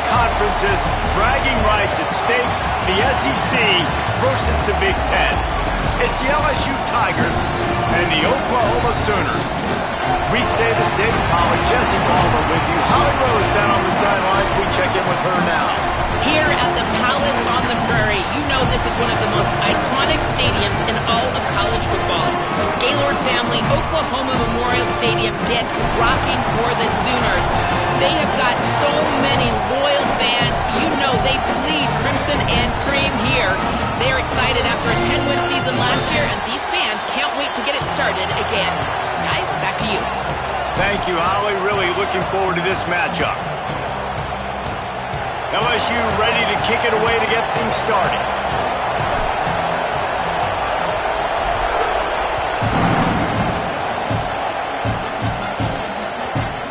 conferences, bragging rights at stake, the SEC versus the Big Ten. It's the LSU Tigers and the Oklahoma Sooners. We stay the state of Pollard. Jesse Balmer with you. Holly Rose down on the sidelines. We check in with her now. Here at the Palace on the Prairie, you know this is one of the most iconic stadiums in all of college football. Gaylord family, Oklahoma Memorial Stadium gets rocking for the Sooners. They have got so many loyal fans. You know they bleed crimson and cream here. They are excited after a 10-win season last year, and these fans can't wait to get it started again. Guys, back to you. Thank you, Holly. Really looking forward to this matchup. LSU ready to kick it away to get things started.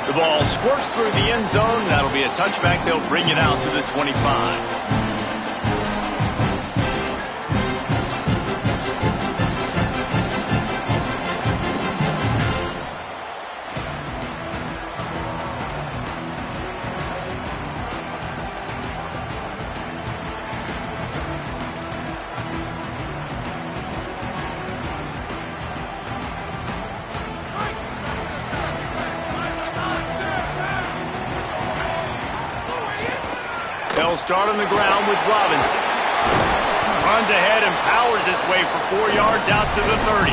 The ball squirts through the end zone. That'll be a touchback. They'll bring it out to the 25. They'll start on the ground with Robinson. Runs ahead and powers his way for 4 yards out to the 30.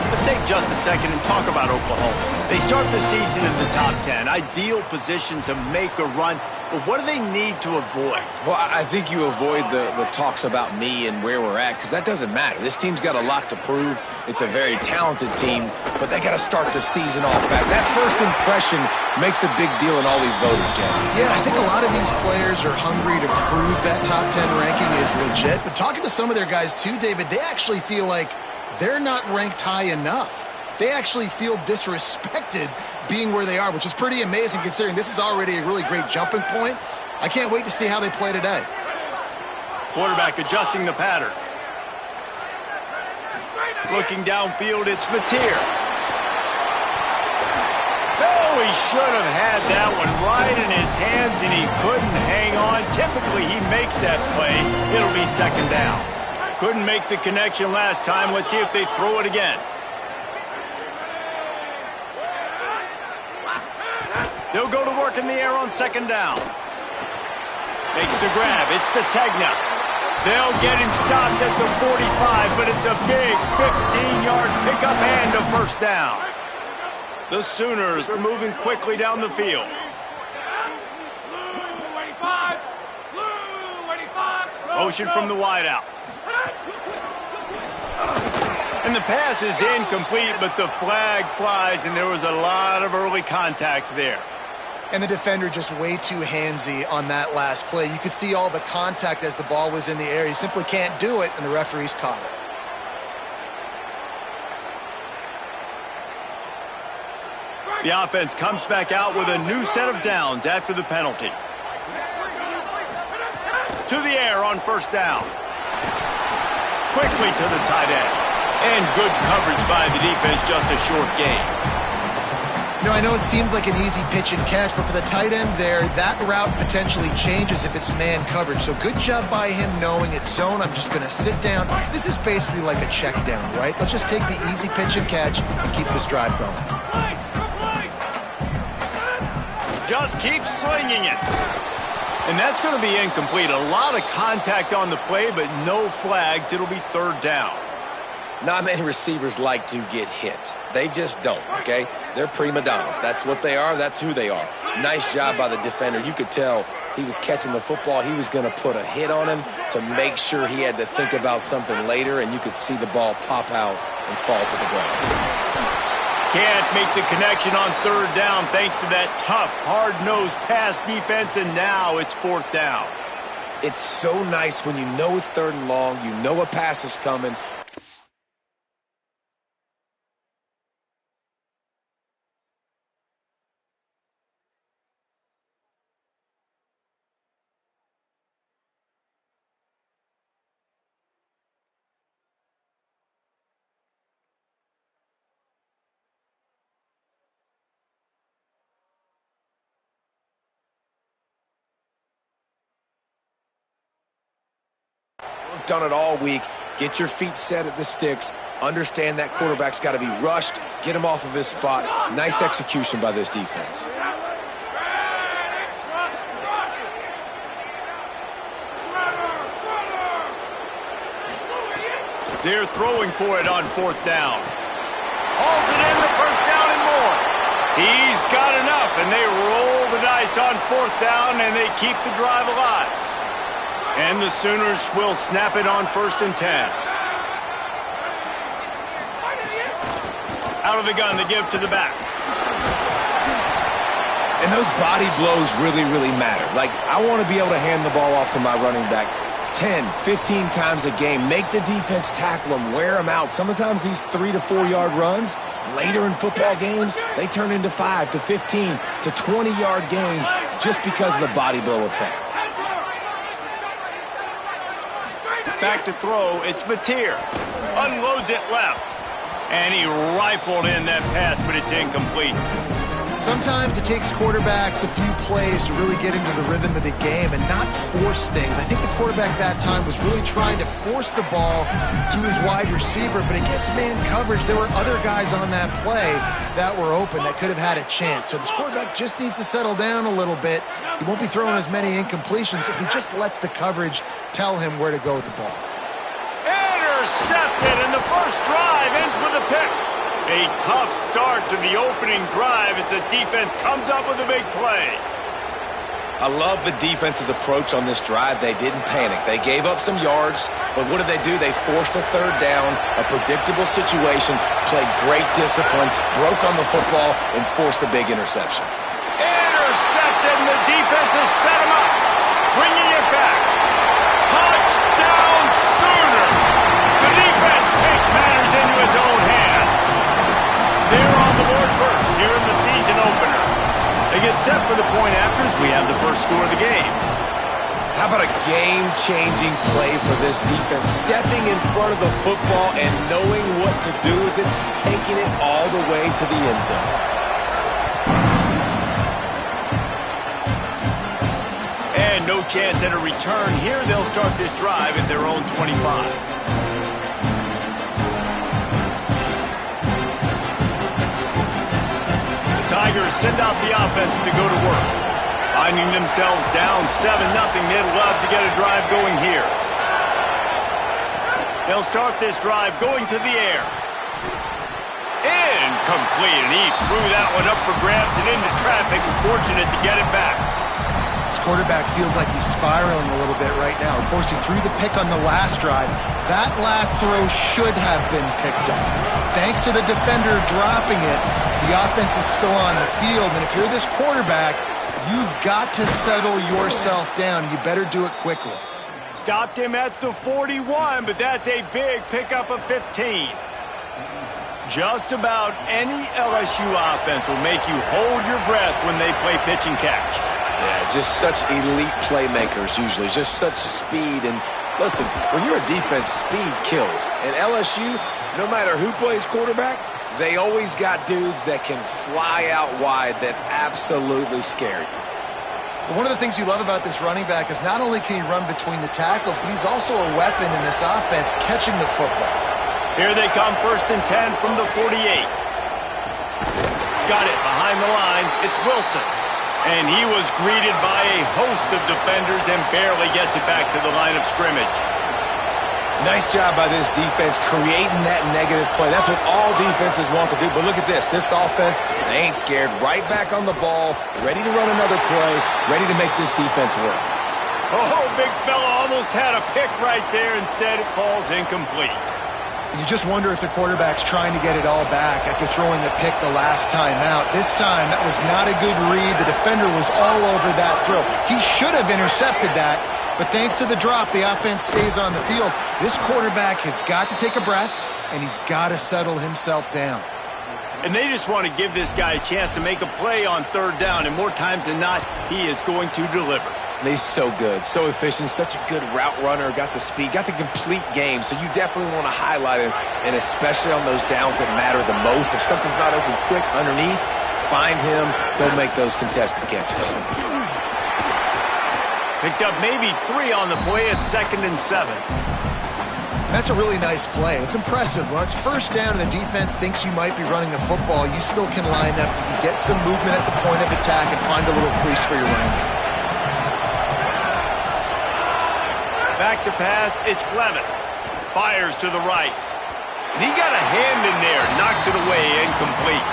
Let's take just a second and talk about Oklahoma. They start the season in the top 10. Ideal position to make a run. But what do they need to avoid? Well, I think you avoid the talks about me and where we're at, because that doesn't matter. This team's got a lot to prove. It's a very talented team, but they got to start the season off fast. That first impression makes a big deal in all these voters, Jesse. Yeah, I think a lot of these players are hungry to prove that top 10 ranking is legit. But talking to some of their guys too, David, they actually feel like they're not ranked high enough. They actually feel disrespected being where they are, which is pretty amazing considering this is already a really great jumping point. I can't wait to see how they play today. Quarterback adjusting the pattern. Looking downfield, it's Mateer. Oh, he should have had that one right in his hands, and he couldn't hang on. Typically, he makes that play. It'll be second down. Couldn't make the connection last time. Let's see if they throw it again. They'll go to work in the air on second down. Makes the grab. It's Sategna. They'll get him stopped at the 45, but it's a big 15-yard pickup and a first down. The Sooners are moving quickly down the field. Motion from the wideout. And the pass is incomplete, but the flag flies, and there was a lot of early contact there. And the defender just way too handsy on that last play. You could see all the contact as the ball was in the air. He simply can't do it, and the referees caught it. The offense comes back out with a new set of downs after the penalty. To the air on first down. Quickly to the tight end. And good coverage by the defense, just a short gain. You know, I know it seems like an easy pitch and catch, but for the tight end there, that route potentially changes if it's man coverage. So good job by him knowing it's zone. I'm just going to sit down. This is basically like a check down, right? Let's just take the easy pitch and catch and keep this drive going. Just keep slinging it. And that's going to be incomplete. A lot of contact on the play, but no flags. It'll be third down. Not many receivers like to get hit. They just don't, okay? They're prima donnas. That's what they are. That's who they are. Nice job by the defender. You could tell he was catching the football. He was going to put a hit on him to make sure he had to think about something later, and you could see the ball pop out and fall to the ground. Can't make the connection on third down thanks to that tough, hard-nosed pass defense, and now it's fourth down. It's so nice when you know it's third and long, you know a pass is coming. worked on it all week. Get your feet set at the sticks. Understand that quarterback's got to be rushed. Get him off of his spot. Nice execution by this defense. They're throwing for it on 4th down. Hauls it in, the 1st down and more. He's got enough, and they roll the dice on 4th down, and they keep the drive alive. And the Sooners will snap it on 1st and 10. Out of the gun to give to the back. And those body blows really, really matter. Like, I want to be able to hand the ball off to my running back 10, 15 times a game. Make the defense tackle them, wear them out. Sometimes these 3 to 4 yard runs, later in football games, they turn into 5 to 15 to 20 yard games just because of the body blow effect. Back to throw, it's Mateer. Unloads it left. And he rifled in that pass, but it's incomplete. Sometimes it takes quarterbacks a few plays to really get into the rhythm of the game and not force things. I think the quarterback that time was really trying to force the ball to his wide receiver, but against man coverage, there were other guys on that play that were open that could have had a chance. So this quarterback just needs to settle down a little bit. He won't be throwing as many incompletions if he just lets the coverage tell him where to go with the ball. Intercepted, and the first drive ends with a pick. A tough start to the opening drive as the defense comes up with a big play. I love the defense's approach on this drive. They didn't panic. They gave up some yards, but what did they do? They forced a 3rd down, a predictable situation, played great discipline, broke on the football, and forced the big interception. Intercepted, and the defense has set him up. Bringing it back. Touchdown Sooners! The defense takes matters into its own hands. They're on the board first here in the season opener. They get set for the point afters. We have the first score of the game. How about a game-changing play for this defense? Stepping in front of the football and knowing what to do with it, taking it all the way to the end zone. And no chance at a return here. They'll start this drive at their own 25. Tigers send out the offense to go to work. Finding themselves down 7-0, they'd love to get a drive going here. They'll start this drive going to the air. Incomplete, and he threw that one up for grabs and into traffic. Fortunate to get it back. This quarterback feels like he's spiraling a little bit right now. Of course, he threw the pick on the last drive. That last throw should have been picked off. Thanks to the defender dropping it, the offense is still on the field. And if you're this quarterback, you've got to settle yourself down. You better do it quickly. Stopped him at the 41, but that's a big pickup of 15. Just about any LSU offense will make you hold your breath when they play pitch and catch. Yeah, just such elite playmakers usually, just such speed. And listen, when you're a defense, speed kills. And LSU, no matter who plays quarterback, they always got dudes that can fly out wide that absolutely scare you. One of the things you love about this running back is not only can he run between the tackles, but he's also a weapon in this offense catching the football. Here they come, 1st and 10 from the 48. Got it behind the line. It's Wilson. And he was greeted by a host of defenders and barely gets it back to the line of scrimmage. Nice job by this defense creating that negative play. That's what all defenses want to do. But look at this. This offense, they ain't scared. Right back on the ball, ready to run another play, ready to make this defense work. Oh, big fella almost had a pick right there. Instead, it falls incomplete. You just wonder if the quarterback's trying to get it all back after throwing a pick the last time out. This time, that was not a good read. The defender was all over that throw. He should have intercepted that, but thanks to the drop, the offense stays on the field. This quarterback has got to take a breath, and he's got to settle himself down. And they just want to give this guy a chance to make a play on 3rd down, and more times than not, he is going to deliver. And he's so good, so efficient, such a good route runner, got the speed, got the complete game. So you definitely want to highlight him, and especially on those downs that matter the most. If something's not open quick underneath, find him, he'll make those contested catches. Picked up maybe 3 on the play at 2nd and 7. That's a really nice play. It's impressive. When it's first down and the defense thinks you might be running the football, you still can line up. You can get some movement at the point of attack and find a little crease for your running back. Back to pass, it's Levitt. Fires to the right. And he got a hand in there, knocks it away, incomplete.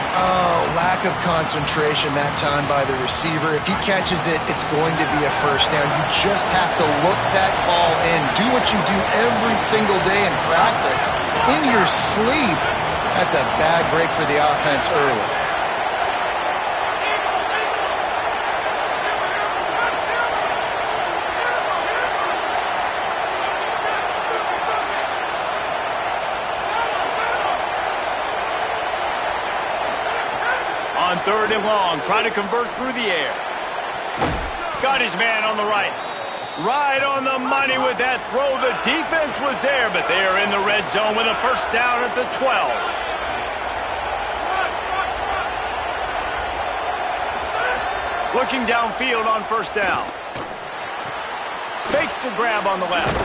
Oh, lack of concentration that time by the receiver. If he catches it, it's going to be a first down. You just have to look that ball in. Do what you do every single day in practice. In your sleep. That's a bad break for the offense early. On 3rd and long, trying to convert through the air. Got his man on the right. Right on the money with that throw. The defense was there, but they are in the red zone with a first down at the 12. Looking downfield on first down. Fakes the grab on the left.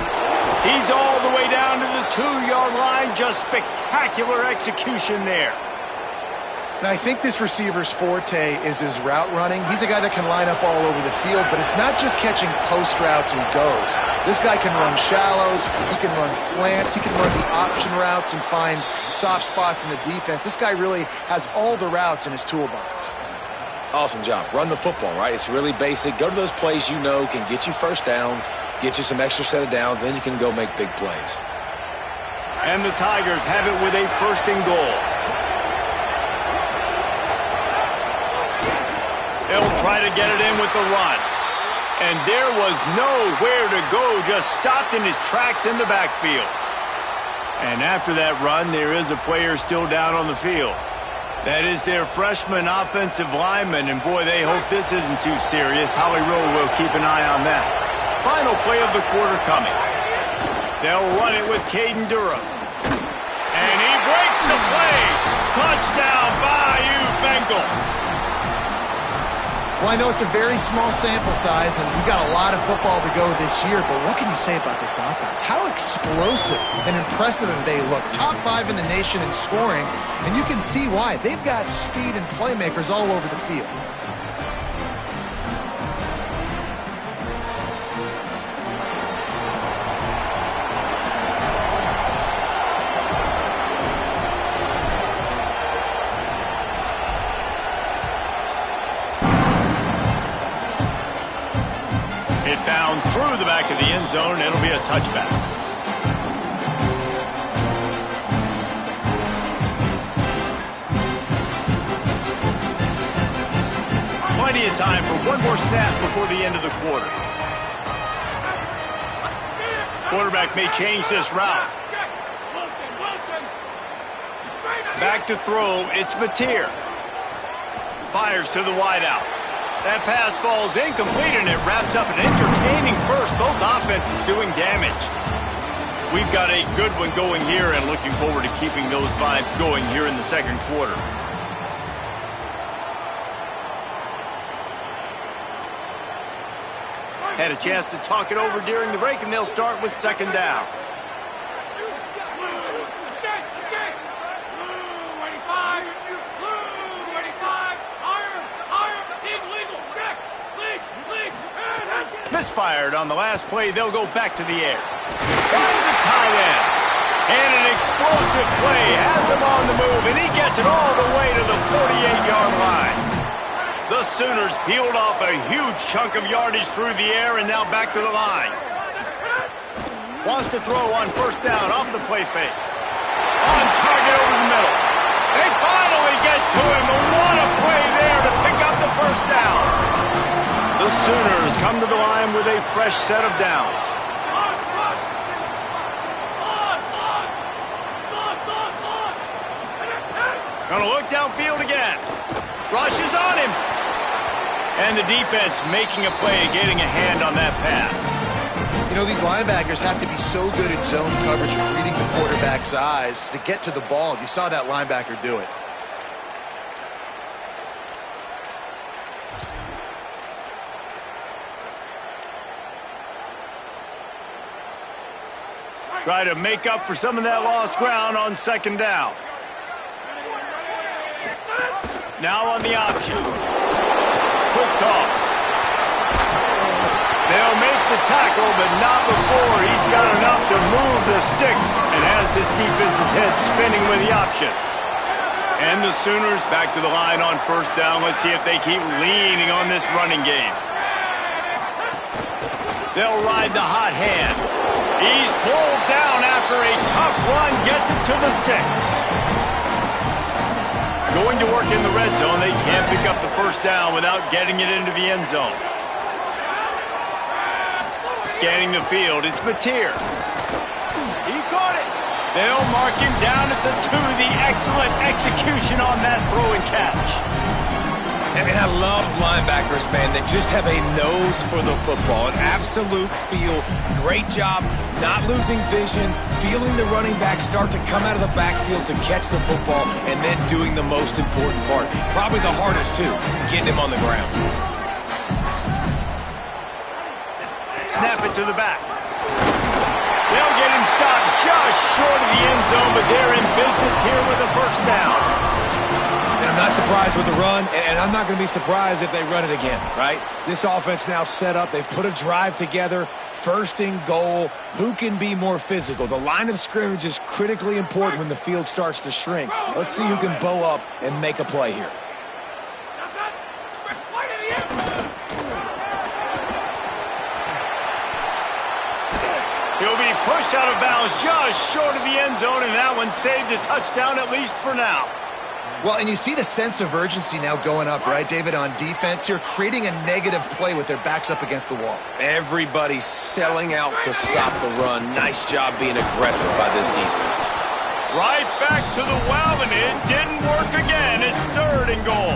He's all the way down to the 2-yard line. Just spectacular execution there. And I think this receiver's forte is his route running. He's a guy that can line up all over the field, but it's not just catching post routes and goes. This guy can run shallows, he can run slants, he can run the option routes and find soft spots in the defense. This guy really has all the routes in his toolbox. Awesome job. Run the football, right? It's really basic. Go to those plays you know can get you first downs, get you some extra set of downs, then you can go make big plays. And the Tigers have it with a 1st and goal. They'll try to get it in with the run. And there was nowhere to go, just stopped in his tracks in the backfield. And after that run, there is a player still down on the field. That is their freshman offensive lineman, and boy, they hope this isn't too serious. Howie Rowe will keep an eye on that. Final play of the quarter coming. They'll run it with Caden Durham. And he breaks the play. Touchdown, Bayou Bengals. Well, I know it's a very small sample size, and we've got a lot of football to go this year, but what can you say about this offense? How explosive and impressive they look. Top 5 in the nation in scoring, and you can see why. They've got speed and playmakers all over the field. Through the back of the end zone, it'll be a touchback. Plenty of time for one more snap before the end of the quarter. Quarterback may change this route. Back to throw, it's Mateer. Fires to the wideout. That pass falls incomplete, and it wraps up an entertaining first. Both offenses doing damage. We've got a good one going here, and looking forward to keeping those vibes going here in the second quarter. Had a chance to talk it over during the break, and they'll start with 2nd down. Misfired on the last play. They'll go back to the air. Finds a tight end. And an explosive play. Has him on the move, and he gets it all the way to the 48-yard line. The Sooners peeled off a huge chunk of yardage through the air and now back to the line. Wants to throw on 1st down off the play fake. On target over the middle. They finally get to him. And what a play there to pick up the 1st down. The Sooners come to the line with a fresh set of downs. Gonna look downfield again. Rushes on him. And the defense making a play, getting a hand on that pass. You know, these linebackers have to be so good in zone coverage of reading the quarterback's eyes to get to the ball. You saw that linebacker do it. Try to make up for some of that lost ground on second down. Now on the option. Quick toss. They'll make the tackle, but not before he's got enough to move the sticks and has his defense's head spinning with the option. And the Sooners back to the line on first down. Let's see if they keep leaning on this running game. They'll ride the hot hand. He's pulled down after a tough run, gets it to the 6. Going to work in the red zone. They can't pick up the first down without getting it into the end zone. Scanning the field, it's Mateer. He caught it. They'll mark him down at the 2. The excellent execution on that throw and catch. And I love linebackers, man, that just have a nose for the football, an absolute feel. Great job not losing vision, feeling the running back start to come out of the backfield to catch the football, and then doing the most important part, probably the hardest too, getting him on the ground. Snap it to the back. They'll get him stopped just short of the end zone, but they're in business here with a first down. And I'm not surprised with the run, and I'm not going to be surprised if they run it again, right? This offense now set up. They've put a drive together. First and goal. Who can be more physical? The line of scrimmage is critically important when the field starts to shrink. Let's see who can bow up and make a play here. He'll be pushed out of bounds just short of the end zone, and that one saved a touchdown at least for now. Well, and you see the sense of urgency now going up, right, David, on defense here, creating a negative play with their backs up against the wall. Everybody's selling out to stop the run. Nice job being aggressive by this defense. Right back to the well, and it didn't work again. It's third and goal.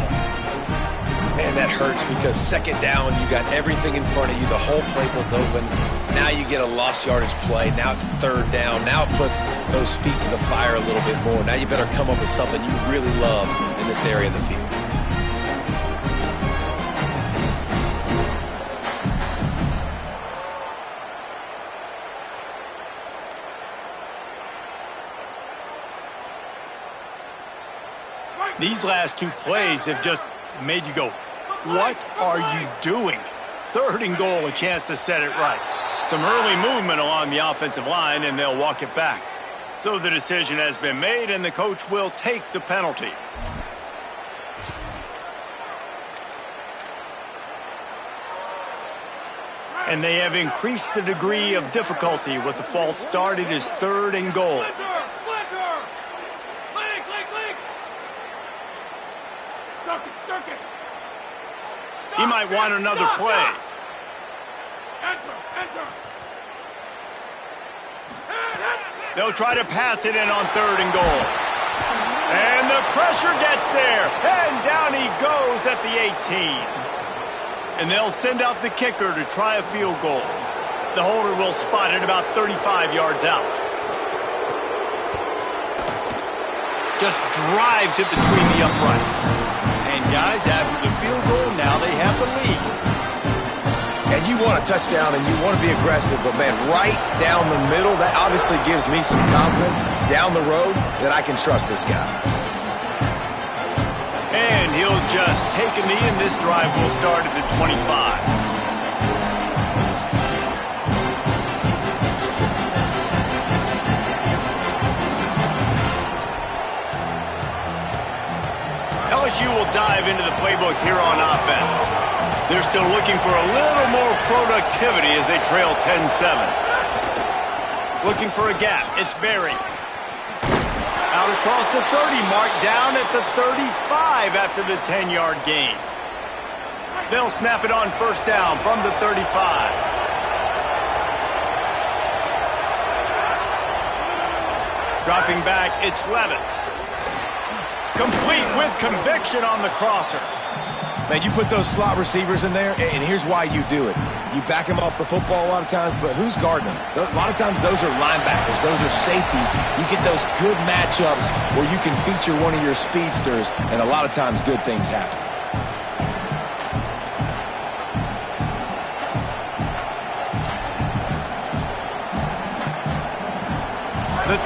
Man, that hurts because second down, you got everything in front of you, the whole playbook open. Now you get a lost yardage play. Now it's third down. Now it puts those feet to the fire a little bit more. Now you better come up with something you really love in this area of the field. These last two plays have just made you go, what are you doing? Third and goal, a chance to set it right. Some early movement along the offensive line, and they'll walk it back. So the decision has been made, and the coach will take the penalty. And they have increased the degree of difficulty with the false start. It is third and goal. He might want another play. They'll try to pass it in on third and goal. And the pressure gets there. And down he goes at the 18. And they'll send out the kicker to try a field goal. The holder will spot it about 35 yards out. Just drives it between the uprights. And guys, after the field goal, now they have the lead. And you want a touchdown and you want to be aggressive, but man, right down the middle, that obviously gives me some confidence down the road that I can trust this guy. And he'll just take a knee, and this drive will start at the 25. LSU will dive into the playbook here on offense. They're still looking for a little more productivity as they trail 10-7. Looking for a gap. It's Berry. Out across the 30, marked down at the 35 after the 10-yard gain. They'll snap it on first down from the 35. Dropping back, it's Levitt. Complete with conviction on the crosser. Man, you put those slot receivers in there, and here's why you do it. You back them off the football a lot of times, but who's guarding them? A lot of times those are linebackers. Those are safeties. You get those good matchups where you can feature one of your speedsters, and a lot of times good things happen.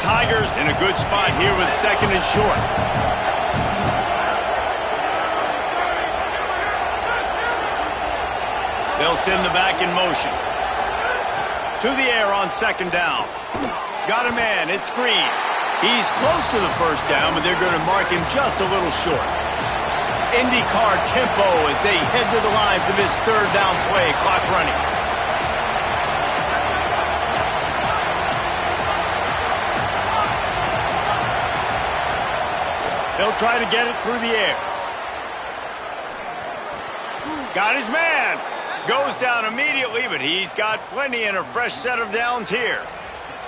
Tigers in a good spot here with second and short. They'll send the back in motion. To the air on second down. Got a man. It's Green. He's close to the first down, but they're going to mark him just a little short. IndyCar tempo as they head to the line for this third down play. Clock running. They'll try to get it through the air. Got his man. Goes down immediately, but he's got plenty and a fresh set of downs here.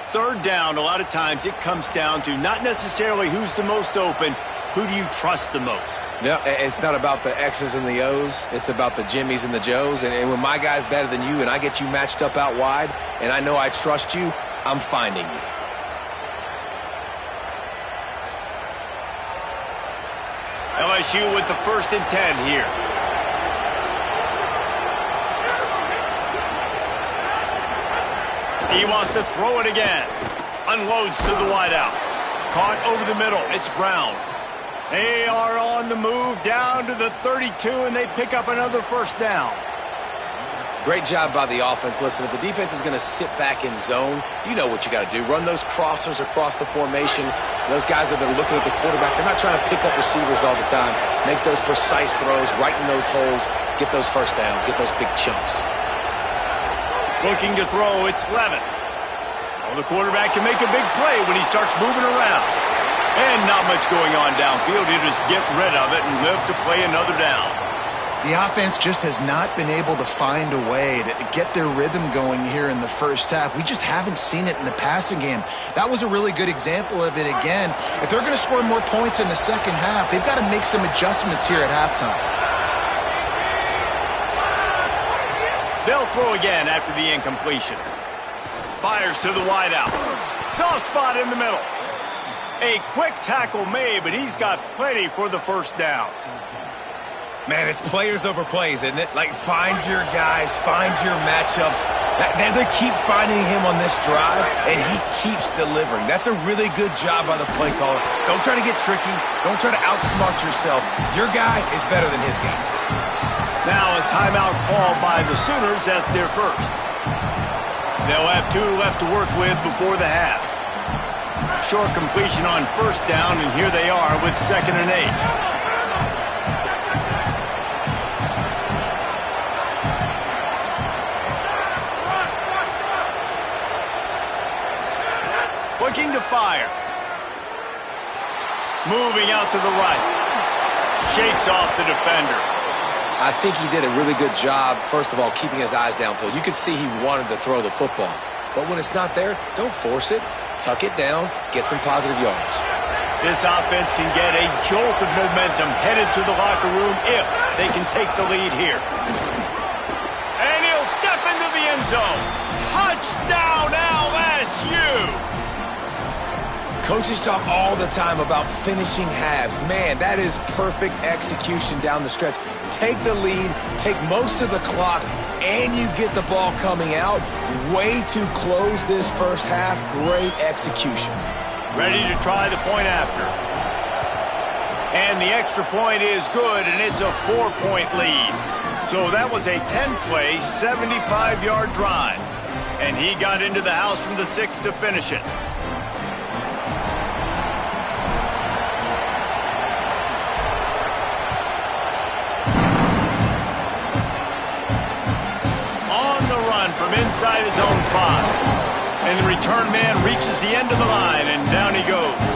Third down, a lot of times it comes down to not necessarily who's the most open, who do you trust the most? Yeah, it's not about the X's and the O's. It's about the Jimmies and the Joes. And when my guy's better than you and I get you matched up out wide and I know I trust you, I'm finding you. LSU with the 1st and 10 here. He wants to throw it again. Unloads to the wideout. Caught over the middle. It's Brown. They are on the move down to the 32, and they pick up another first down. Great job by the offense. Listen, if the defense is going to sit back in zone, you know what you got to do. Run those crossers across the formation. Those guys that are looking at the quarterback, they're not trying to pick up receivers all the time. Make those precise throws, right in those holes, get those first downs, get those big chunks. Looking to throw, it's Levin. Well, the quarterback can make a big play when he starts moving around. And not much going on downfield. He'll just get rid of it and live to play another down. The offense just has not been able to find a way to get their rhythm going here in the first half. We just haven't seen it in the passing game. That was a really good example of it again. If they're going to score more points in the second half, they've got to make some adjustments here at halftime. They'll throw again after the incompletion. Fires to the wideout. Soft spot in the middle. A quick tackle made, but he's got plenty for the first down. Man, it's players over plays, isn't it? Like, find your guys, find your matchups. They keep finding him on this drive, and he keeps delivering. That's a really good job by the play caller. Don't try to get tricky. Don't try to outsmart yourself. Your guy is better than his guys. Now a timeout called by the Sooners. That's their first. They'll have 2 left to work with before the half. Short completion on first down, and here they are with 2nd and 8. Looking to fire. Moving out to the right. Shakes off the defender. I think he did a really good job, first of all, keeping his eyes downfield. You could see he wanted to throw the football. But when it's not there, don't force it. Tuck it down. Get some positive yards. This offense can get a jolt of momentum headed to the locker room if they can take the lead here. And he'll step into the end zone. Touchdown, LSU! Coaches talk all the time about finishing halves. Man, that is perfect execution down the stretch. Take the lead, take most of the clock, and you get the ball coming out. Way to close this first half. Great execution. Ready to try the point after. And the extra point is good, and it's a 4-point lead. So that was a 10-play, 75-yard drive. And he got into the house from the 6 to finish it. From inside his own 5. And the return man reaches the end of the line, and down he goes.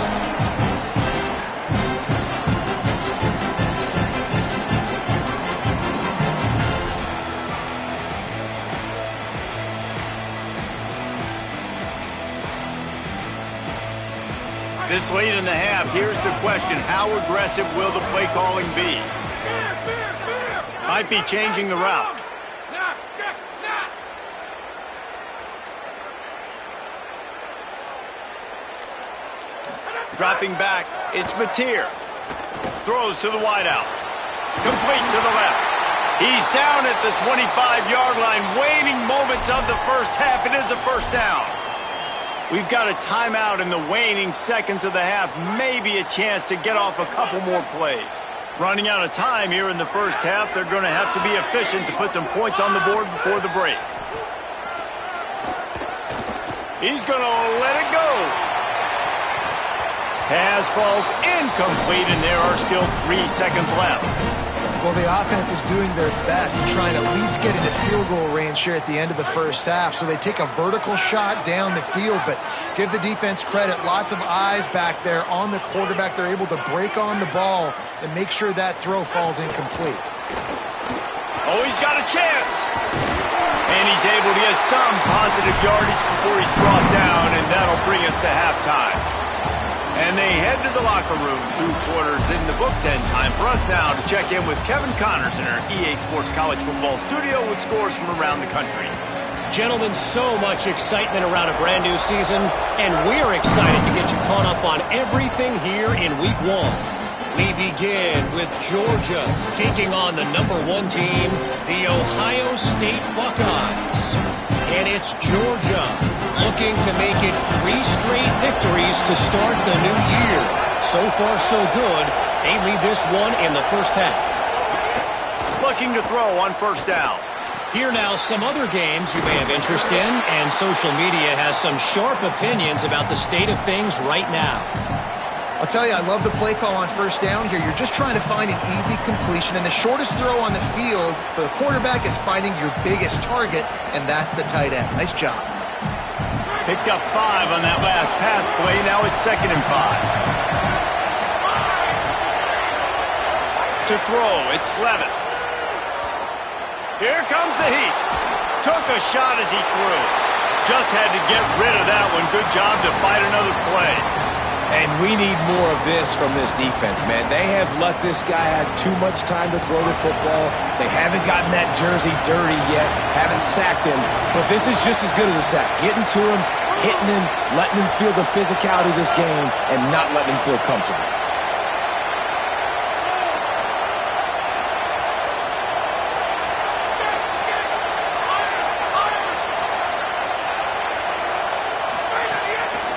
This late in the half, here's the question. How aggressive will the play calling be? Might be changing the route. Dropping back, it's Mateer. Throws to the wideout. Complete to the left. He's down at the 25-yard line. Waning moments of the first half. It is a first down. We've got a timeout in the waning seconds of the half. Maybe a chance to get off a couple more plays. Running out of time here in the first half. They're going to have to be efficient to put some points on the board before the break. He's going to let it go. Pass falls incomplete, and there are still 3 seconds left. Well, the offense is doing their best to try and at least get into field goal range here at the end of the first half. So they take a vertical shot down the field, but give the defense credit. Lots of eyes back there on the quarterback. They're able to break on the ball and make sure that throw falls incomplete. Oh, he's got a chance. And he's able to get some positive yardage before he's brought down, and that'll bring us to halftime. And they head to the locker room. 2 quarters in the books, and time for us now to check in with Kevin Connors in our EA Sports College Football studio with scores from around the country. Gentlemen, so much excitement around a brand new season, and we're excited to get you caught up on everything here in Week 1. We begin with Georgia taking on the #1 team, the Ohio State Buckeyes. And it's Georgia looking to make it 3 straight victories to start the new year. So far, so good. They lead this one in the first half. Looking to throw on first down. Here now, some other games you may have interest in, and social media has some sharp opinions about the state of things right now. I'll tell you, I love the play call on first down here. You're just trying to find an easy completion, and the shortest throw on the field for the quarterback is finding your biggest target, and that's the tight end. Nice job. Picked up 5 on that last pass play. Now it's 2nd and 5. To throw, it's Levitt. Here comes the heat. Took a shot as he threw. Just had to get rid of that one. Good job to fight another play. And we need more of this from this defense, man. They have let this guy have too much time to throw the football. They haven't gotten that jersey dirty yet, haven't sacked him. But this is just as good as a sack. Getting to him, hitting him, letting him feel the physicality of this game, and not letting him feel comfortable.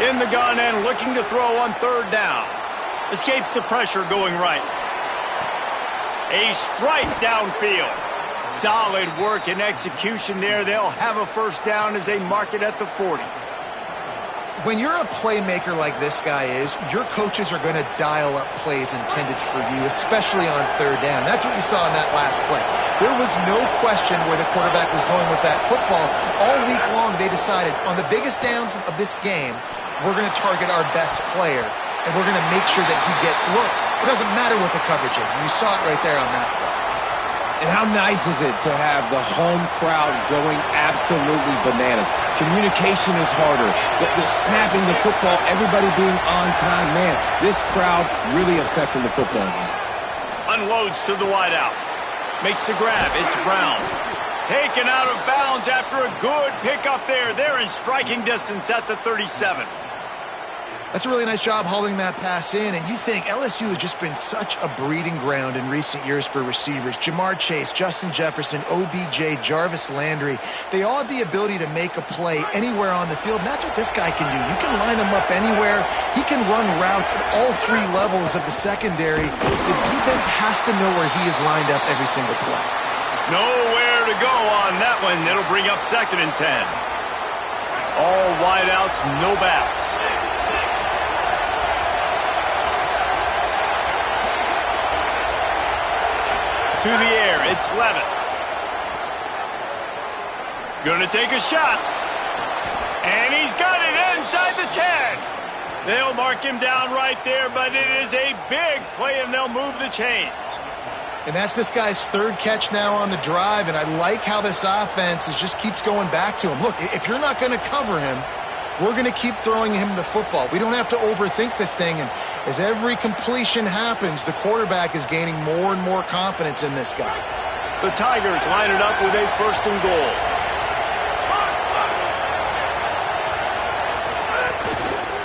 In the gun and looking to throw on 3rd down. Escapes the pressure going right. A strike downfield. Solid work and execution there. They'll have a first down as they mark it at the 40. When you're a playmaker like this guy is, your coaches are going to dial up plays intended for you, especially on 3rd down. That's what you saw in that last play. There was no question where the quarterback was going with that football. All week long, they decided on the biggest downs of this game, we're going to target our best player, and we're going to make sure that he gets looks. It doesn't matter what the coverage is, and you saw it right there on that play. And how nice is it to have the home crowd going absolutely bananas? Communication is harder. The snapping the football, everybody being on time. Man, this crowd really affecting the football game. Unloads to the wideout. Makes the grab. It's Brown. Taken out of bounds after a good pickup there. They're in striking distance at the 37. That's a really nice job hauling that pass in, and you think LSU has just been such a breeding ground in recent years for receivers. Jamar Chase, Justin Jefferson, OBJ, Jarvis Landry, they all have the ability to make a play anywhere on the field, and that's what this guy can do. You can line him up anywhere. He can run routes at all 3 levels of the secondary. The defense has to know where he is lined up every single play. Nowhere to go on that one. It'll bring up 2nd and 10. All wideouts, no backs. To the air, it's Levitt. Gonna take a shot. And he's got it inside the 10. They'll mark him down right there, but it is a big play, and they'll move the chains. And that's this guy's 3rd catch now on the drive, and I like how this offense just keeps going back to him. Look, if you're not going to cover him, we're going to keep throwing him the football. We don't have to overthink this thing, and as every completion happens, the quarterback is gaining more and more confidence in this guy. The Tigers line it up with a 1st and goal.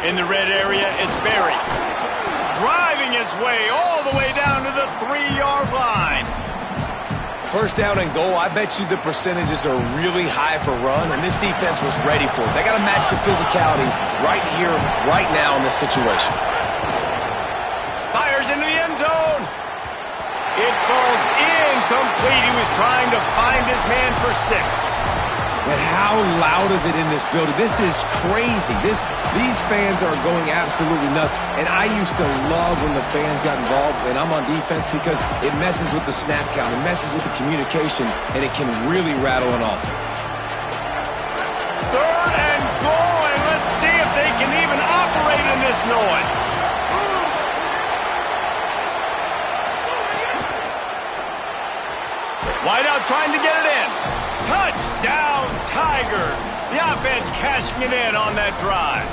In the red area, it's Berry. Driving his way all the way down to the 3-yard line. first down and goal, I bet you the percentages are really high for run, and this defense was ready for it. They got to match the physicality right here, right now in this situation. Fires into the end zone. It falls incomplete. He was trying to find his man for 6. And how loud is it in this building? This is crazy. These fans are going absolutely nuts. And I used to love when the fans got involved, and I'm on defense, because it messes with the snap count. It messes with the communication, and it can really rattle an offense. 3rd and goal, and let's see if they can even operate in this noise. Wideout trying to get it in. Touchdown, Tigers. The offense cashing it in on that drive.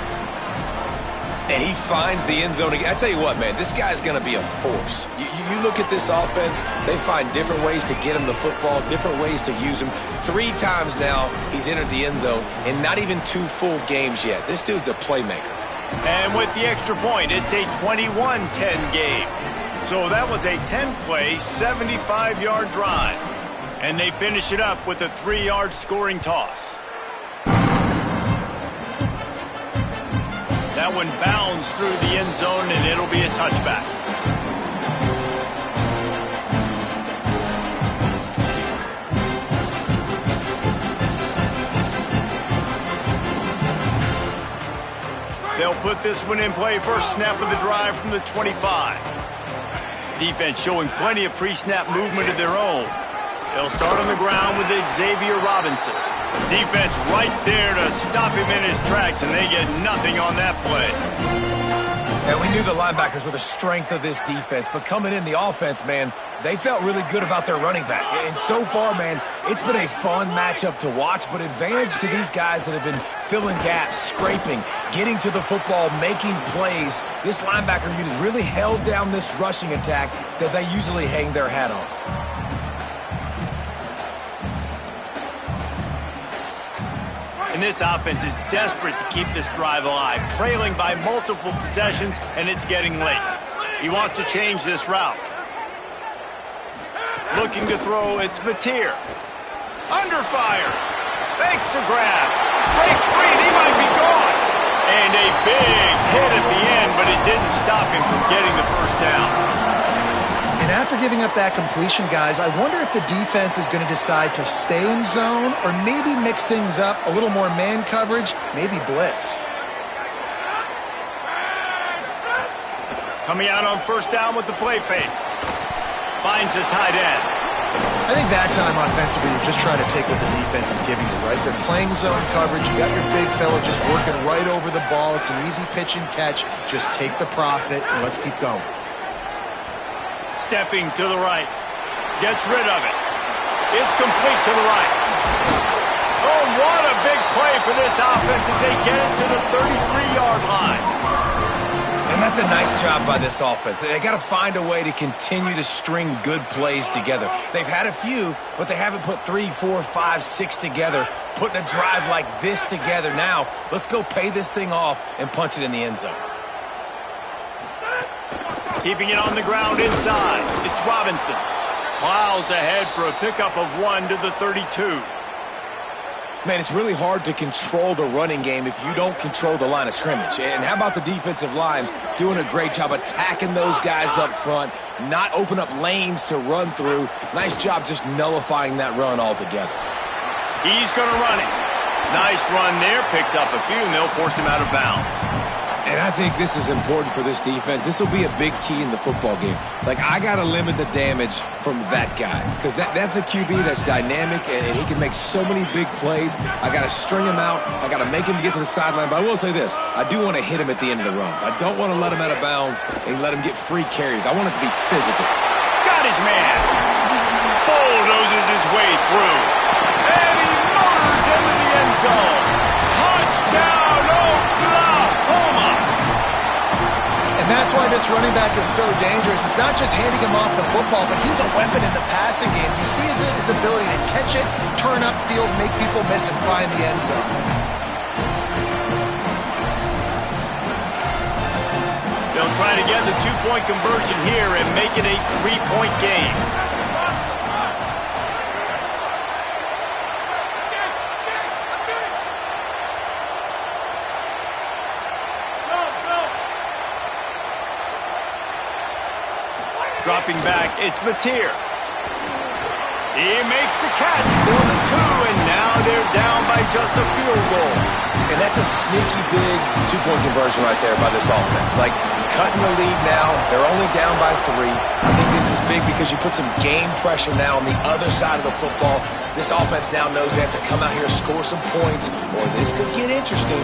And he finds the end zone again. I tell you what, man, this guy's going to be a force. You look at this offense, they find different ways to get him the football, different ways to use him. 3 times now he's entered the end zone, and not even 2 full games yet. This dude's a playmaker. And with the extra point, it's a 21-10 game. So that was a 10-play, 75-yard drive. And they finish it up with a 3-yard scoring toss. That one bounds through the end zone, and it'll be a touchback. They'll put this one in play. First snap of the drive from the 25. Defense showing plenty of pre-snap movement of their own. They'll start on the ground with Xavier Robinson. Defense right there to stop him in his tracks, and they get nothing on that play. And we knew the linebackers were the strength of this defense, but coming in the offense, man, they felt really good about their running back. And so far, man, it's been a fun matchup to watch, but advantage to these guys that have been filling gaps, scraping, getting to the football, making plays. This linebacker unit really held down this rushing attack that they usually hang their hat on. And this offense is desperate to keep this drive alive, trailing by multiple possessions, and it's getting late. He wants to change this route. Looking to throw, it's Mateer. Under fire. Fakes the grab. Breaks free, and he might be gone. And a big hit at the end, but it didn't stop him from getting the first down. And after giving up that completion, guys, I wonder if the defense is going to decide to stay in zone or maybe mix things up, a little more man coverage, maybe blitz. Coming out on first down with the play fake. Finds a tight end. I think that time offensively, you're just trying to take what the defense is giving you, right? They're playing zone coverage. You got your big fella just working right over the ball. It's an easy pitch and catch. Just take the profit and let's keep going. Stepping to the right. Gets rid of it. It's complete to the right. Oh, what a big play for this offense as they get it to the 33-yard line. And that's a nice job by this offense. They got to find a way to continue to string good plays together. They've had a few, but they haven't put 3, 4, 5, 6 together, putting a drive like this together. Now, let's go pay this thing off and punch it in the end zone. Keeping it on the ground inside. It's Robinson. Plows ahead for a pickup of 1 to the 32. Man, it's really hard to control the running game if you don't control the line of scrimmage. And how about the defensive line doing a great job attacking those guys up front, not open up lanes to run through. Nice job just nullifying that run altogether. He's going to run it. Nice run there. Picks up a few, and they'll force him out of bounds. And I think this is important for this defense. This will be a big key in the football game. Like, I got to limit the damage from that guy because that's a QB that's dynamic, and he can make so many big plays. I got to string him out. I got to make him get to the sideline. But I will say this. I do want to hit him at the end of the runs. I don't want to let him out of bounds and let him get free carries. I want it to be physical. Got his man. Bulldozes his way through. And he motors into the end zone. Touchdown, Oklahoma! And that's why this running back is so dangerous. It's not just handing him off the football, but he's a weapon in the passing game. You see his ability to catch it, turn upfield, make people miss, and find the end zone. They'll try to get the two-point conversion here and make it a 3-point game. dropping back. It's Mateer. He makes the catch for the 2, and now they're down by just a field goal. And that's a sneaky big two-point conversion right there by this offense. Like, cutting the lead now. They're only down by 3. I think this is big because you put some game pressure now on the other side of the football. This offense now knows they have to come out here and score some points, or this could get interesting.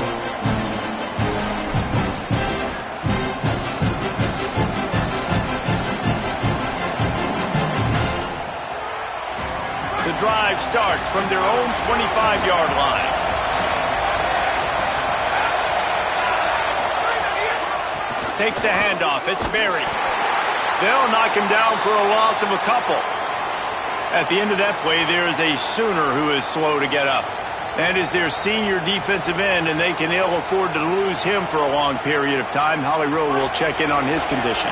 The drive starts from their own 25-yard line. Takes the handoff. It's Berry. They'll knock him down for a loss of a couple. At the end of that play, there is a Sooner who is slow to get up. That is their senior defensive end, and they can ill afford to lose him for a long period of time. Holly Rowe will check in on his condition.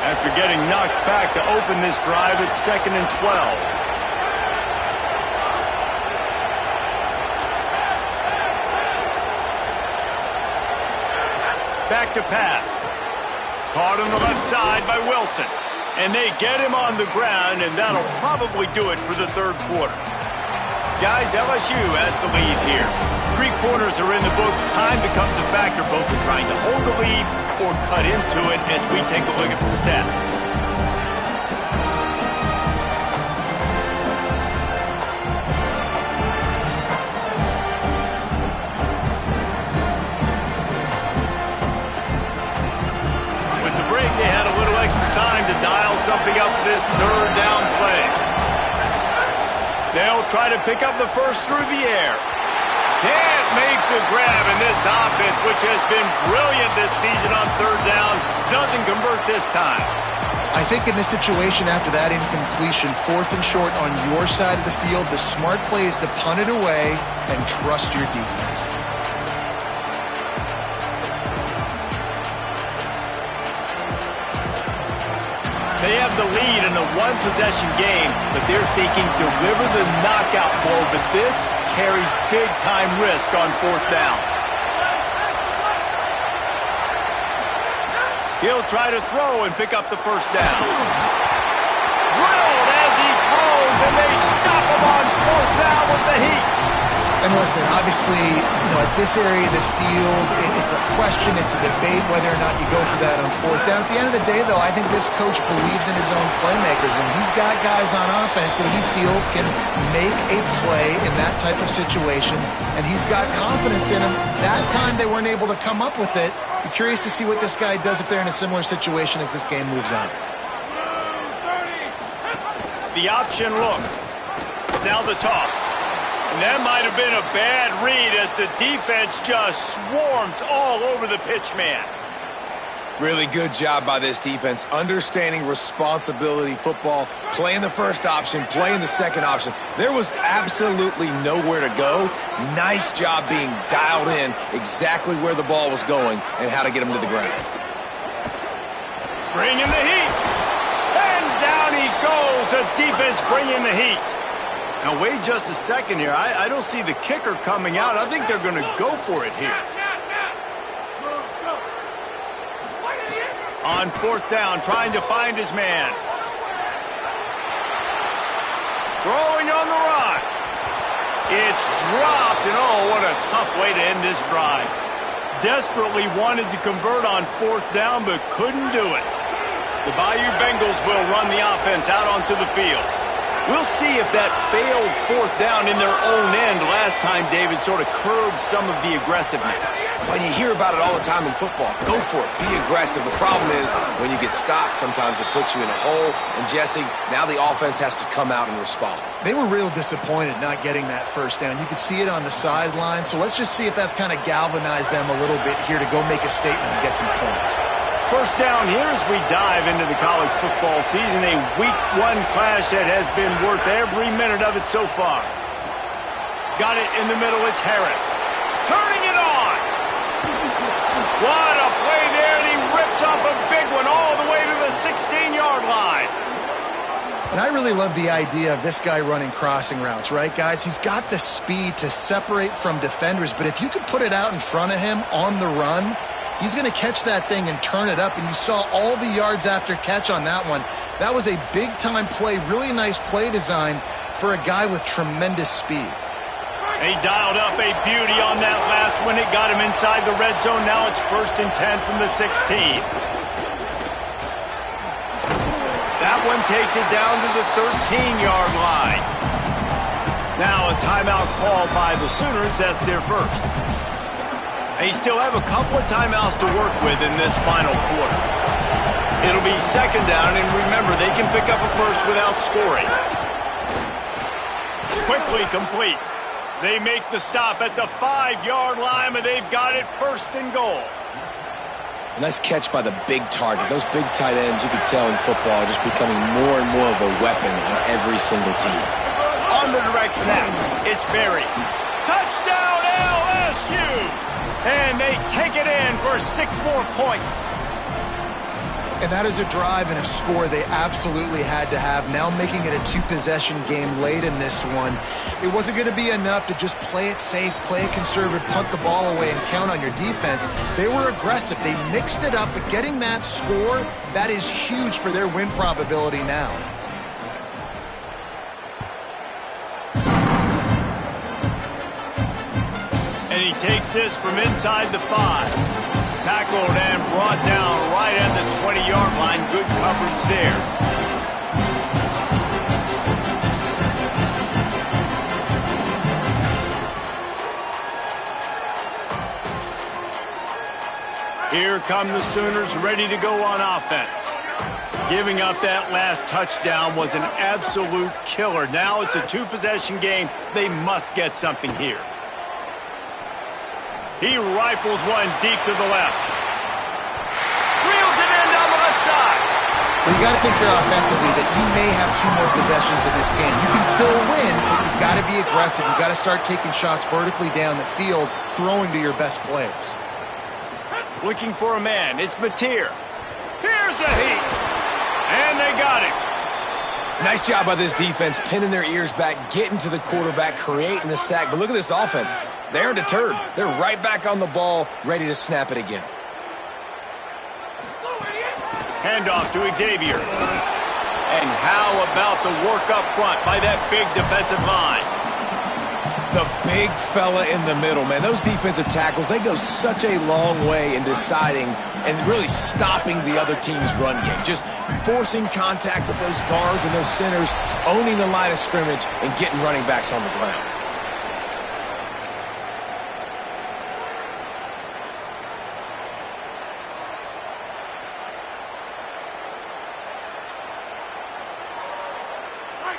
After getting knocked back to open this drive, it's 2nd and 12. Back to pass. Caught on the left side by Wilson. And they get him on the ground, and that'll probably do it for the 3rd quarter. Guys, LSU has the lead here. 3 quarters are in the books. Time becomes a factor both in trying to hold the lead or cut into it as we take a look at the stats. They had a little extra time to dial something up this 3rd down play. They'll try to pick up the first through the air. Can't make the grab, and this offense, which has been brilliant this season on 3rd down, doesn't convert this time. I think in this situation after that incompletion, 4th and short on your side of the field, the smart play is to punt it away and trust your defense. They have the lead in a 1-possession game, but they're thinking deliver the knockout blow, but this carries big-time risk on 4th down. He'll try to throw and pick up the first down. Drilled as he throws, and they stop him on 4th down with the heat. And listen, obviously, at this area of the field, it's a question, it's a debate whether or not you go for that on 4th down. At the end of the day, though, I think this coach believes in his own playmakers, and he's got guys on offense that he feels can make a play in that type of situation, and he's got confidence in them. That time they weren't able to come up with it. Be curious to see what this guy does if they're in a similar situation as this game moves on. The option look. Now the toss. And that might have been a bad read as the defense just swarms all over the pitch man. Really good job by this defense, understanding responsibility football, playing the first option, playing the second option. There was absolutely nowhere to go. Nice job being dialed in exactly where the ball was going and how to get him to the ground. Bringing the heat. And down he goes. The defense bringing the heat. Now, wait just a second here. I don't see the kicker coming out. I think they're going to go for it here. On 4th down, trying to find his man. Throwing on the run. It's dropped, and oh, what a tough way to end this drive. Desperately wanted to convert on 4th down, but couldn't do it. The Bayou Bengals will run the offense out onto the field. We'll see if that failed 4th down in their own end last time, David, sort of curbed some of the aggressiveness. When you hear about it all the time in football, go for it. Be aggressive. The problem is when you get stopped, sometimes it puts you in a hole. And, Jesse, now the offense has to come out and respond. They were real disappointed not getting that first down. You could see it on the sideline. So let's just see if that's kind of galvanized them a little bit here to go make a statement and get some points. First down here as we dive into the college football season, a week 1 clash that has been worth every minute of it so far. Got it in the middle, it's Harris. Turning it on! What a play there, and he rips off a big one all the way to the 16-yard line. And I really love the idea of this guy running crossing routes, right, guys? He's got the speed to separate from defenders, but if you could put it out in front of him on the run, he's going to catch that thing and turn it up, and you saw all the yards after catch on that one. That was a big-time play, really nice play design for a guy with tremendous speed. He dialed up a beauty on that last one. It got him inside the red zone. Now it's 1st and 10 from the 16. That one takes it down to the 13-yard line. Now a timeout called by the Sooners. That's their first. They still have a couple of timeouts to work with in this final quarter. It'll be 2nd down, and remember, they can pick up a first without scoring. Quickly complete. They make the stop at the 5-yard line, but they've got it 1st and goal. A nice catch by the big target. Those big tight ends, you can tell in football, are just becoming more and more of a weapon on every single team. On the direct snap, it's Berry. Touchdown LSU! And they take it in for 6 more points. And that is a drive and a score they absolutely had to have. Now making it a 2-possession game late in this one. It wasn't going to be enough to just play it safe, play it conservative, punt the ball away, and count on your defense. They were aggressive. They mixed it up, but getting that score, that is huge for their win probability now. And he takes this from inside the 5. Tackled and brought down right at the 20-yard line. Good coverage there. Here come the Sooners ready to go on offense. Giving up that last touchdown was an absolute killer. Now it's a 2-possession game. They must get something here. He rifles one deep to the left. Reels it in down the left side. Well, you got to think here offensively that you may have 2 more possessions in this game. You can still win, but you've got to be aggressive. You've got to start taking shots vertically down the field, throwing to your best players. Looking for a man. It's Mateer. Here's a heat. And they got it. Nice job by this defense, pinning their ears back, getting to the quarterback, creating the sack. But look at this offense. They aren't deterred. They're right back on the ball, ready to snap it again. Handoff to Xavier. And how about the work up front by that big defensive line? The big fella in the middle, man. Those defensive tackles, they go such a long way in deciding and really stopping the other team's run game. Just forcing contact with those guards and those centers, owning the line of scrimmage, and getting running backs on the ground.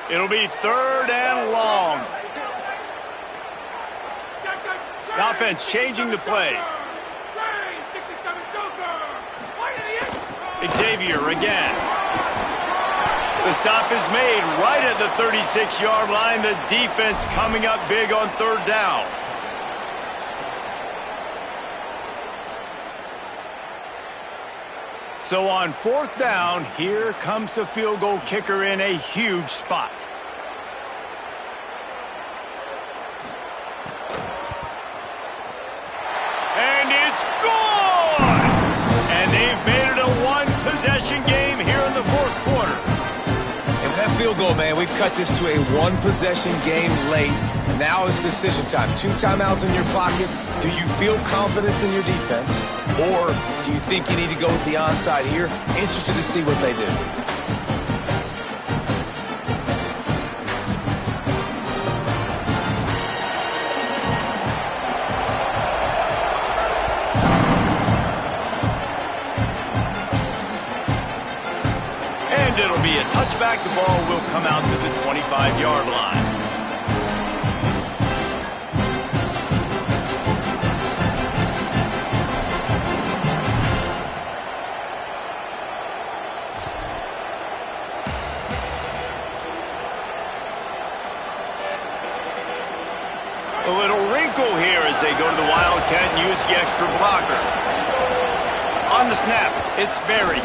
It'll be 3rd and long. The offense changing the play. Xavier again. The stop is made right at the 36-yard line. The defense coming up big on 3rd down. So on 4th down, here comes the field goal kicker in a huge spot. And it's good! And they've made it a 1-possession game here in the 4th quarter. And with that field goal, man, we've cut this to a 1-possession game late. Now it's decision time. 2 timeouts in your pocket. Do you feel confidence in your defense? Or do you think you need to go with the onside here? Interested to see what they do. And it'll be a touchback. The ball will come out to the 25-yard line. A little wrinkle here as they go to the Wildcat and use the extra blocker. On the snap, it's Berry.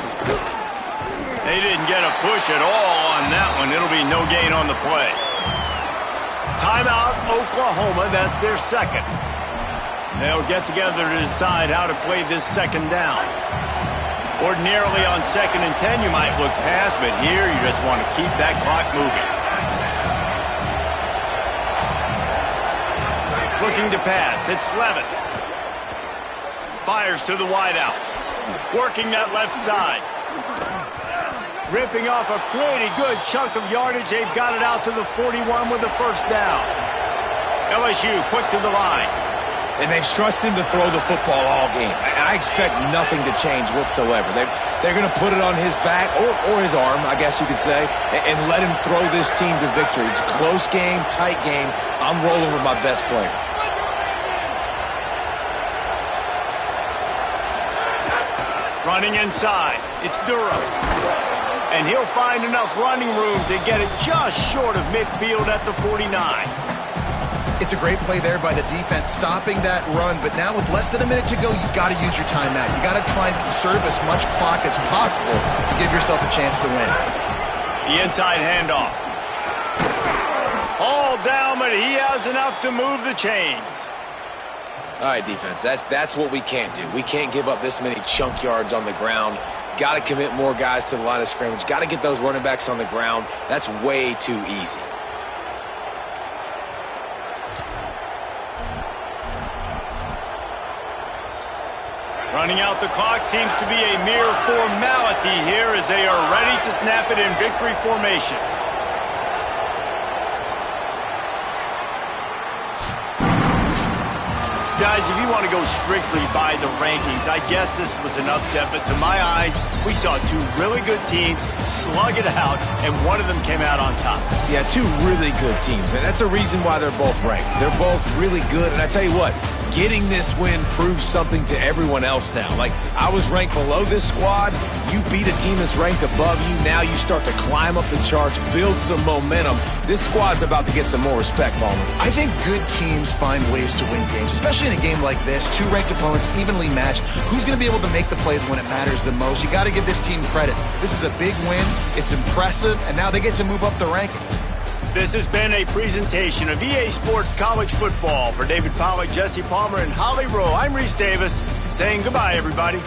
They didn't get a push at all on that one. It'll be no gain on the play. Timeout, Oklahoma. That's their 2nd. They'll get together to decide how to play this second down. Ordinarily on 2nd and 10, you might look past, but here you just want to keep that clock moving. Looking to pass. It's Levitt. Fires to the wideout. Working that left side. Ripping off a pretty good chunk of yardage. They've got it out to the 41 with a first down. LSU quick to the line. And they've trusted him to throw the football all game. I expect nothing to change whatsoever. They're going to put it on his back, or his arm, I guess you could say, and let him throw this team to victory. It's a close game, tight game. I'm rolling with my best player. Running inside. It's Durham. And he'll find enough running room to get it just short of midfield at the 49. It's a great play there by the defense, stopping that run. But now with less than a minute to go, you've got to use your timeout. You've got to try and conserve as much clock as possible to give yourself a chance to win. The inside handoff. All down, but he has enough to move the chains. All right, defense, that's what we can't do. We can't give up this many chunk yards on the ground. Got to commit more guys to the line of scrimmage. Got to get those running backs on the ground. That's way too easy. Running out the clock seems to be a mere formality here as they are ready to snap it in victory formation. Guys, if you want to go strictly by the rankings, I guess this was an upset, but to my eyes, we saw two really good teams slug it out, and one of them came out on top. Yeah, two really good teams, man. That's a reason why they're both ranked. They're both really good, and I tell you what, getting this win proves something to everyone else now. Like, I was ranked below this squad. You beat a team that's ranked above you. Now you start to climb up the charts, build some momentum. This squad's about to get some more respect, Ballmer. I think good teams find ways to win games, especially in a game like this. Two ranked opponents, evenly matched. Who's going to be able to make the plays when it matters the most? You got to give this team credit. This is a big win. It's impressive, and now they get to move up the rankings. This has been a presentation of EA Sports College Football. For David Pollack, Jesse Palmer, and Holly Rowe, I'm Reese Davis, saying goodbye, everybody.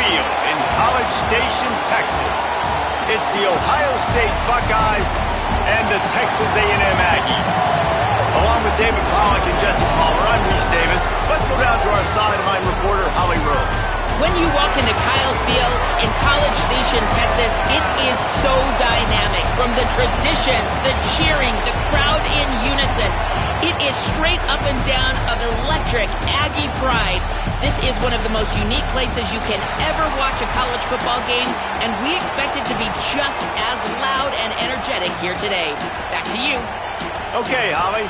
Field in College Station, Texas. It's the Ohio State Buckeyes and the Texas A&M Aggies. Along with David Pollack and Jesse Palmer, I'm Reese Davis. Let's go down to our sideline reporter, Holly Rowe. When you walk into Kyle Field in College Station, Texas, it is so dynamic. From the traditions, the cheering, the crowd in unison. It is straight up and down of electric Aggie pride. This is one of the most unique places you can ever watch a college football game, and we expect it to be just as loud and energetic here today. Back to you. Okay, Holly.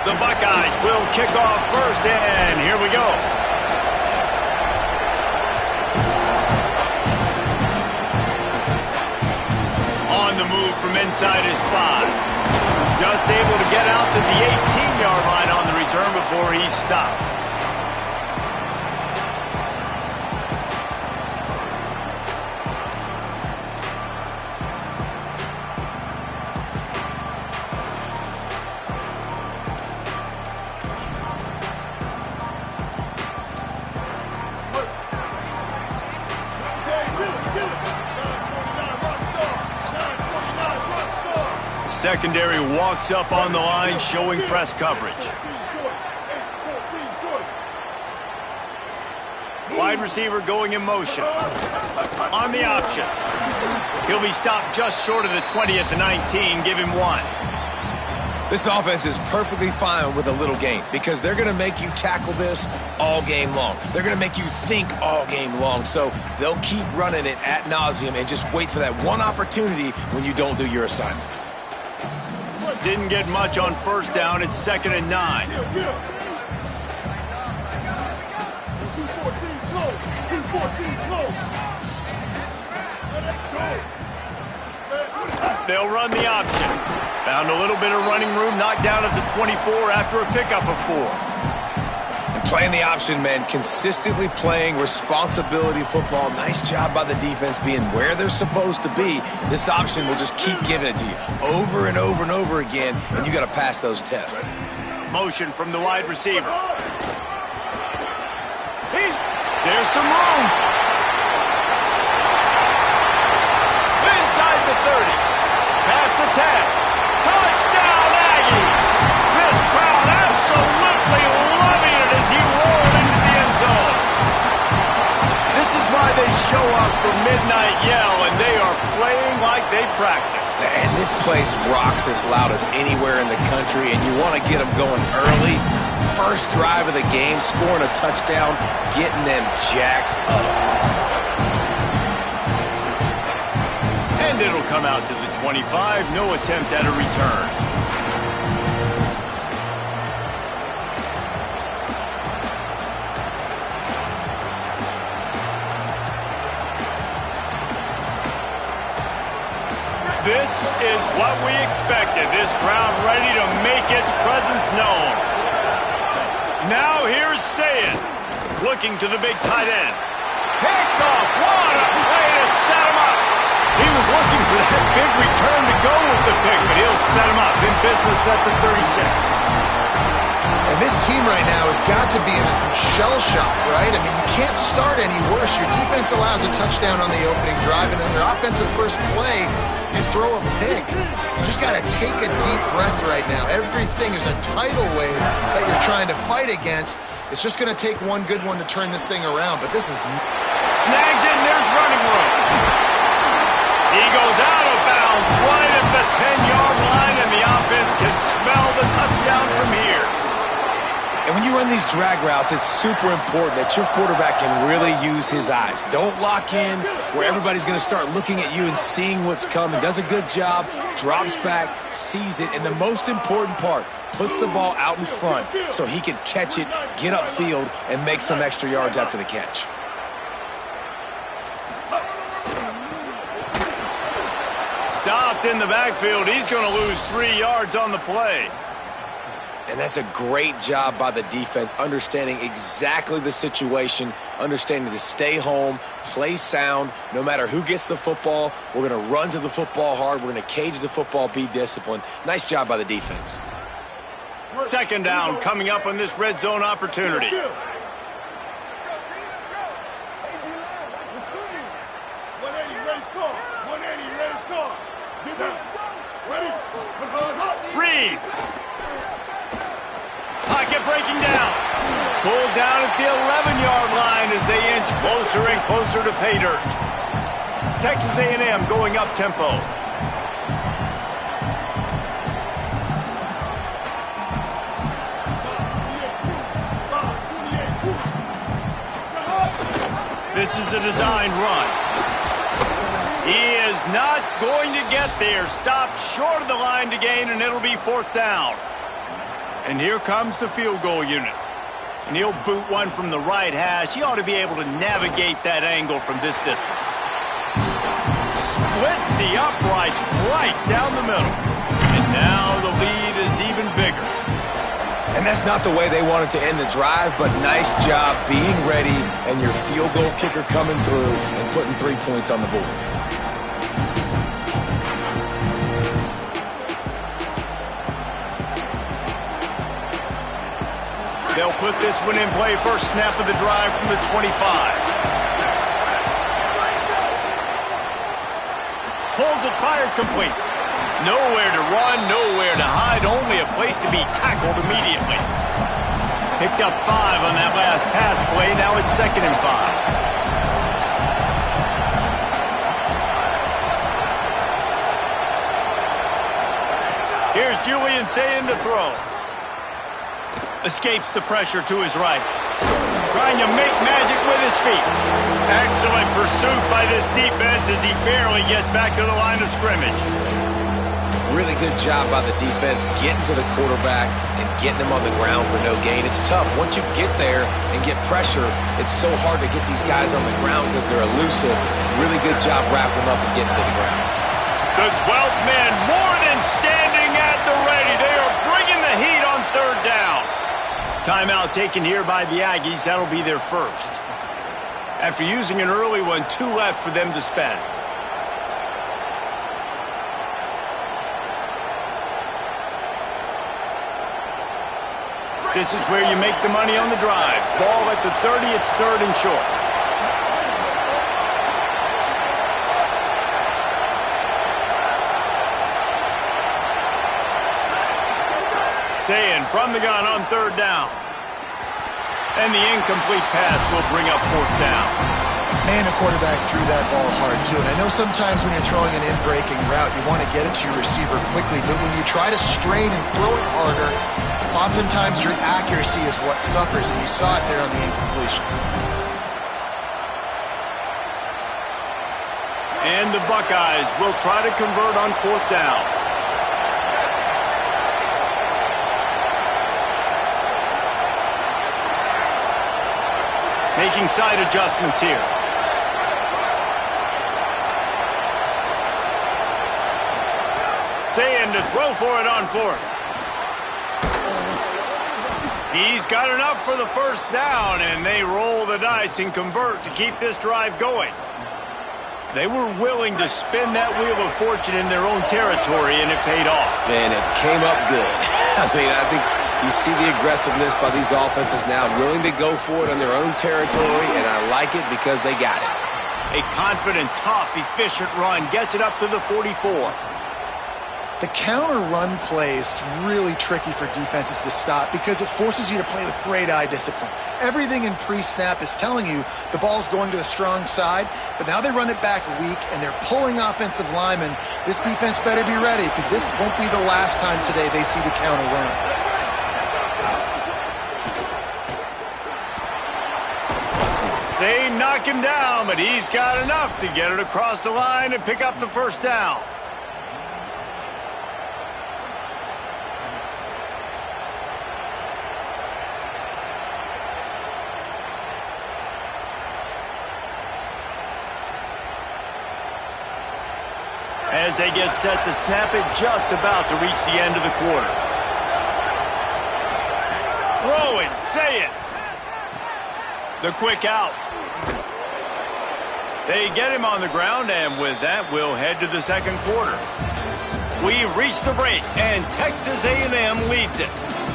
The Buckeyes will kick off first, and here we go. On the move from inside his 5. Just able to get out to the 18-yard line on the return before he stopped. Secondary walks up on the line, showing press coverage. Wide receiver going in motion. On the option. He'll be stopped just short of the 20 at the 19. Give him 1. This offense is perfectly fine with a little game because they're going to make you tackle this all game long. They're going to make you think all game long. So they'll keep running it ad nauseum and just wait for that one opportunity when you don't do your assignment. Didn't get much on first down. It's 2nd and 9. They'll run the option. Found a little bit of running room, knocked down at the 24 after a pickup of 4. And playing the option, man, consistently playing responsibility football. Nice job by the defense being where they're supposed to be. This option will just keep giving it to you over and over and over again, and you got to pass those tests. Motion from the wide receiver. There's some room. Inside the 30. Past the 10. Touchdown, Aggie! This crowd absolutely loving it as he rolled into the end zone. This is why they show up for Midnight Yell, and they are playing like they practiced. And this place rocks as loud as anywhere in the country, and you want to get them going early. First drive of the game, scoring a touchdown, getting them jacked up. And it'll come out to the 25, no attempt at a return. This is what we expected. This crowd ready to make its presence known. Now here's Sayin, looking to the big tight end. Picked off. What a play to set him up. He was looking for that big return to go with the pick, but he'll set him up in business at the 36. And this team right now has got to be into some shell shock, right? I mean, you can't start any worse. Your defense allows a touchdown on the opening drive, and in their offensive first play, you throw a pick. You just got to take a deep breath right now. Everything is a tidal wave that you're trying to fight against. It's just going to take one good one to turn this thing around, but this is... Snagged in, there's running room. He goes out of bounds right at the 10-yard line, and the offense can smell the touchdown from here. And when you run these drag routes, it's super important that your quarterback can really use his eyes. Don't lock in where everybody's going to start looking at you and seeing what's coming. Does a good job, drops back, sees it, and the most important part, puts the ball out in front so he can catch it, get upfield, and make some extra yards after the catch. Stopped in the backfield. He's going to lose 3 yards on the play. And that's a great job by the defense, understanding exactly the situation, understanding to stay home, play sound. No matter who gets the football, we're going to run to the football hard. We're going to cage the football, be disciplined. Nice job by the defense. Second down coming up on this red zone opportunity. Reed. Pocket breaking down. Pulled down at the 11-yard line as they inch closer and closer to pay dirt. Texas A&M going up tempo. This is a designed run. He is not going to get there. Stopped short of the line to gain, and it'll be fourth down. And here comes the field goal unit. And he'll boot one from the right hash. He ought to be able to navigate that angle from this distance. Splits the uprights right down the middle. And now the lead is even bigger. And that's not the way they wanted to end the drive, but nice job being ready and your field goal kicker coming through and putting 3 points on the board. They'll put this one in play. First snap of the drive from the 25. Pulls it fired complete. Nowhere to run, nowhere to hide, only a place to be tackled immediately. Picked up 5 on that last pass play. Now it's 2nd and 5. Here's Julian saying to throw. Escapes the pressure to his right. Trying to make magic with his feet. Excellent pursuit by this defense as he barely gets back to the line of scrimmage. Really good job by the defense getting to the quarterback and getting him on the ground for no gain. It's tough. Once you get there and get pressure, it's so hard to get these guys on the ground because they're elusive. Really good job wrapping them up and getting to the ground. The 12th man more than standing at the ready. They are bringing the heat on third down. Timeout taken here by the Aggies. That'll be their first. After using an early one, 2 left for them to spend. This is where you make the money on the drive. Ball at the 30, it's 3rd and short. Sayin from the gun on 3rd down. And the incomplete pass will bring up 4th down. Man, the quarterback threw that ball hard, too. And I know sometimes when you're throwing an in-breaking route, you want to get it to your receiver quickly. But when you try to strain and throw it harder, oftentimes your accuracy is what suffers. And you saw it there on the incompletion. And the Buckeyes will try to convert on 4th down. Making side adjustments here. Saying to throw for it on 4th. He's got enough for the first down, and they roll the dice and convert to keep this drive going. They were willing to spin that wheel of fortune in their own territory, and it paid off. And it came up good. I mean, I think you see the aggressiveness by these offenses now, willing to go for it on their own territory, and I like it because they got it. A confident, tough, efficient run gets it up to the 44. The counter run play is really tricky for defenses to stop because it forces you to play with great eye discipline. Everything in pre-snap is telling you the ball's going to the strong side, but now they run it back weak and they're pulling offensive linemen. This defense better be ready because this won't be the last time today they see the counter run. They knock him down, but he's got enough to get it across the line and pick up the first down. As they get set to snap it, just about to reach the end of the quarter. Throwing, say it. The quick out. They get him on the ground, and with that, we'll head to the second quarter. We've reached the break, and Texas A&M leads it.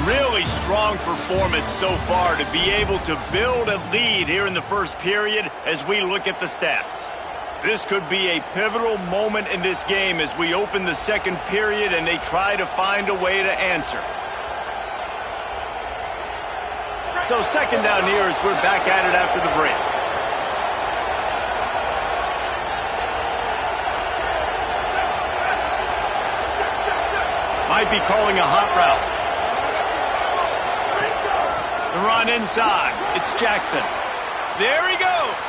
Really strong performance so far to be able to build a lead here in the first period as we look at the stats. This could be a pivotal moment in this game as we open the second period and they try to find a way to answer. So second down here as we're back at it after the break. Might be calling a hot route. The run inside. It's Jackson. There he goes.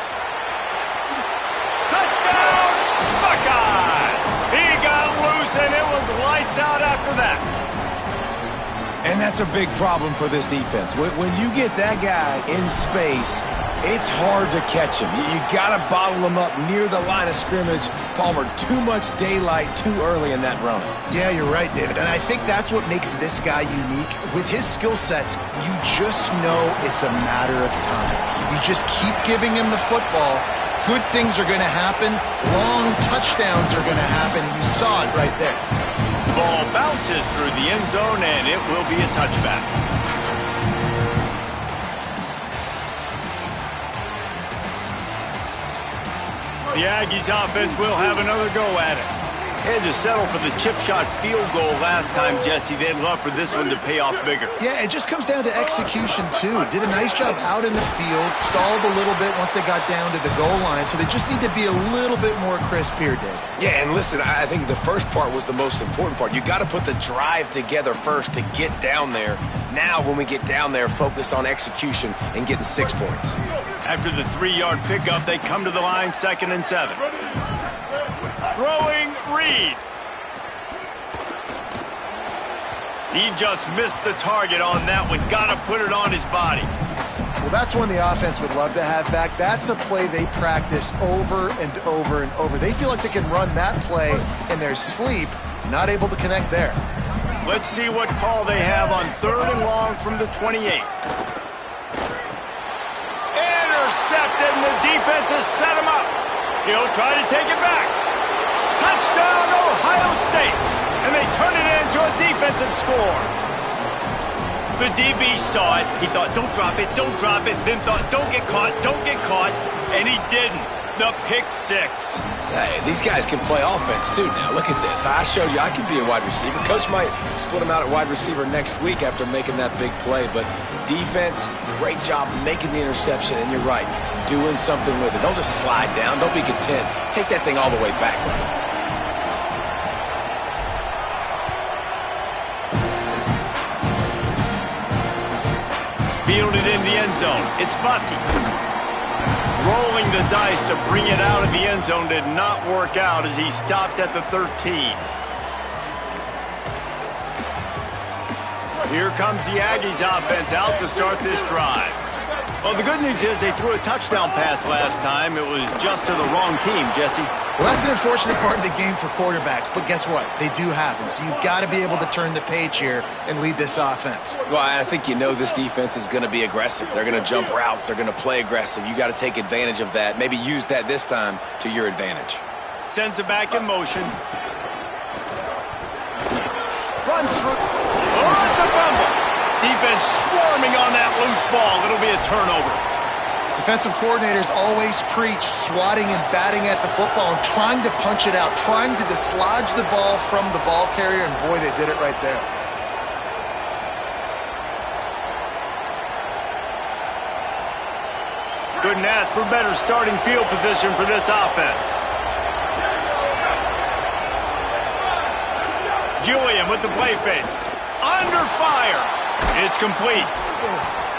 Touchdown, Buckeye! He got loose, and it was lights out after that. And that's a big problem for this defense. When you get that guy in space, it's hard to catch him. You got to bottle him up near the line of scrimmage. Palmer, too much daylight too early in that run. Yeah, you're right, David. And I think that's what makes this guy unique. With his skill sets, you just know it's a matter of time. You just keep giving him the football. Good things are going to happen. Long touchdowns are going to happen. You saw it right there. The ball bounces through the end zone, and it will be a touchback. The Aggies offense will have another go at it. They had to settle for the chip shot field goal last time, Jesse. They'd love for this one to pay off bigger. Yeah, it just comes down to execution, too. Did a nice job out in the field, stalled a little bit once they got down to the goal line, so they just need to be a little bit more crisp here, Dave. Yeah, and listen, I think the first part was the most important part. You got to put the drive together first to get down there. Now, when we get down there, focus on execution and getting 6 points. After the 3-yard pickup, they come to the line, 2nd and 7. Throwing Reed. He just missed the target on that one. Got to put it on his body. Well, that's one the offense would love to have back. That's a play they practice over and over and over. They feel like they can run that play in their sleep, not able to connect there. Let's see what call they have on 3rd and long from the 28. Intercepted, and the defense has set him up. He'll try to take it back. Touchdown, Ohio State. And they turn it into a defensive score. The DB saw it. He thought, don't drop it, don't drop it. Then thought, don't get caught, don't get caught. And he didn't. The pick 6. Hey, these guys can play offense, too, now. Look at this. I showed you I could be a wide receiver. Coach might split him out at wide receiver next week after making that big play. But defense, great job making the interception. And you're right, doing something with it. Don't just slide down. Don't be content. Take that thing all the way back. Fielded in the end zone. It's Bussey. Rolling the dice to bring it out of the end zone did not work out as he stopped at the 13. Here comes the Aggies offense out to start this drive. Well, the good news is they threw a touchdown pass last time. It was just to the wrong team, Jesse. Well, that's an unfortunate part of the game for quarterbacks, but guess what? They do happen, so you've got to be able to turn the page here and lead this offense. Well, I think you know this defense is going to be aggressive. They're going to jump routes. They're going to play aggressive. You got to take advantage of that. Maybe use that this time to your advantage. Sends it back in motion. Runs through. Oh, it's a fumble. Defense swarming on that loose ball. It'll be a turnover. Defensive coordinators always preach swatting and batting at the football and trying to punch it out, trying to dislodge the ball from the ball carrier, and boy, they did it right there. Couldn't ask for better starting field position for this offense. Julian with the play fake. Under fire. It's complete.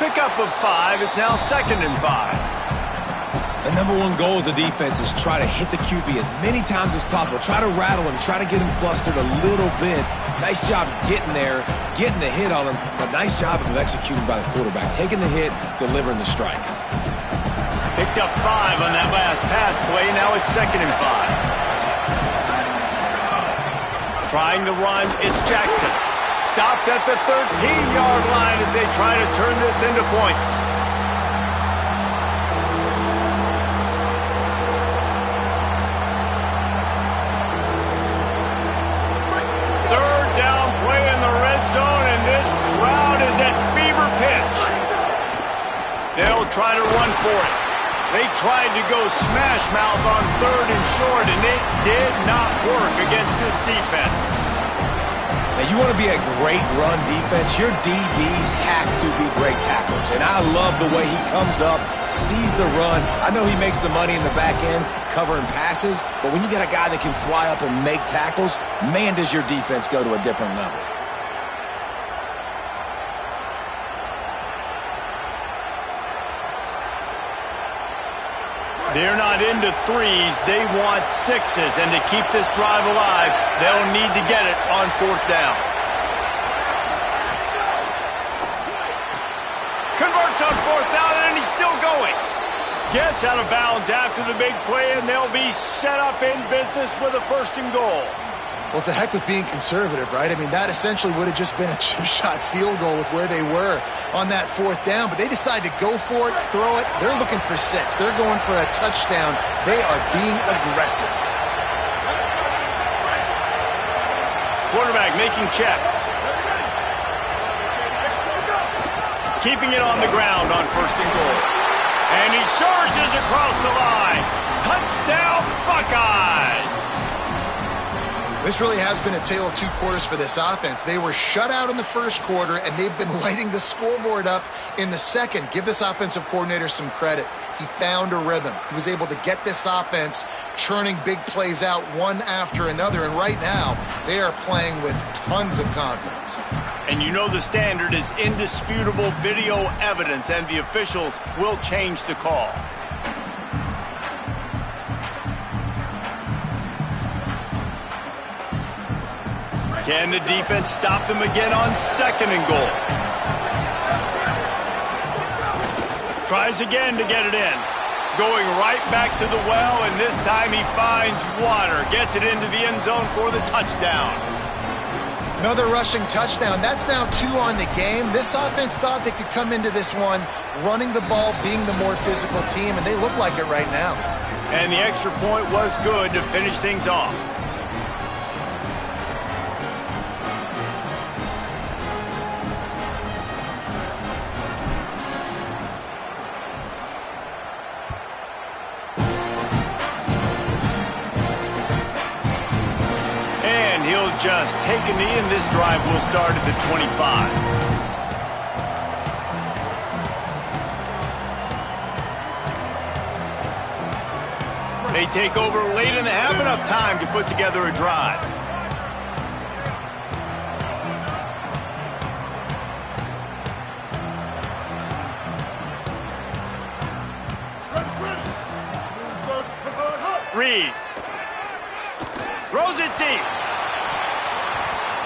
Pickup of 5. It's now 2nd and 5. The number one goal as a defense is try to hit the QB as many times as possible. Try to rattle him. Try to get him flustered a little bit. Nice job getting there, getting the hit on him, but nice job of executing by the quarterback. Taking the hit, delivering the strike. Picked up 5 on that last pass play. Now it's 2nd and 5. Trying the run. It's Jackson. Stopped at the 13-yard line as they try to turn this into points. They'll try to run for it. They tried to go smash mouth on 3rd and short, and it did not work against this defense. Now, you want to be a great run defense, your DBs have to be great tacklers. And I love the way he comes up, sees the run. I know he makes the money in the back end covering passes, but when you get a guy that can fly up and make tackles, man, does your defense go to a different level. They're not into 3s. They want 6s. And to keep this drive alive, they'll need to get it on 4th down. Converts on 4th down, and he's still going. Gets out of bounds after the big play, and they'll be set up in business with a 1st and goal. Well, to heck with being conservative, right? I mean, that essentially would have just been a chip shot field goal with where they were on that 4th down. But they decide to go for it, throw it. They're looking for 6. They're going for a touchdown. They are being aggressive. Quarterback making checks. Keeping it on the ground on 1st and goal. And he surges across the line. Touchdown, Buckeyes! This really has been a tale of 2 quarters for this offense. They were shut out in the 1st quarter, and they've been lighting the scoreboard up in the 2nd. Give this offensive coordinator some credit. He found a rhythm. He was able to get this offense churning big plays out one after another, and right now they are playing with tons of confidence. And you know the standard is indisputable video evidence, and the officials will change the call. Can the defense stop them again on 2nd and goal? Tries again to get it in. Going right back to the well, and this time he finds water. Gets it into the end zone for the touchdown. Another rushing touchdown. That's now 2 on the game. This offense thought they could come into this one running the ball, being the more physical team, and they look like it right now. And the extra point was good to finish things off. Just take a knee, and this drive will start at the 25. They take over late and have enough time to put together a drive. Reed throws it deep.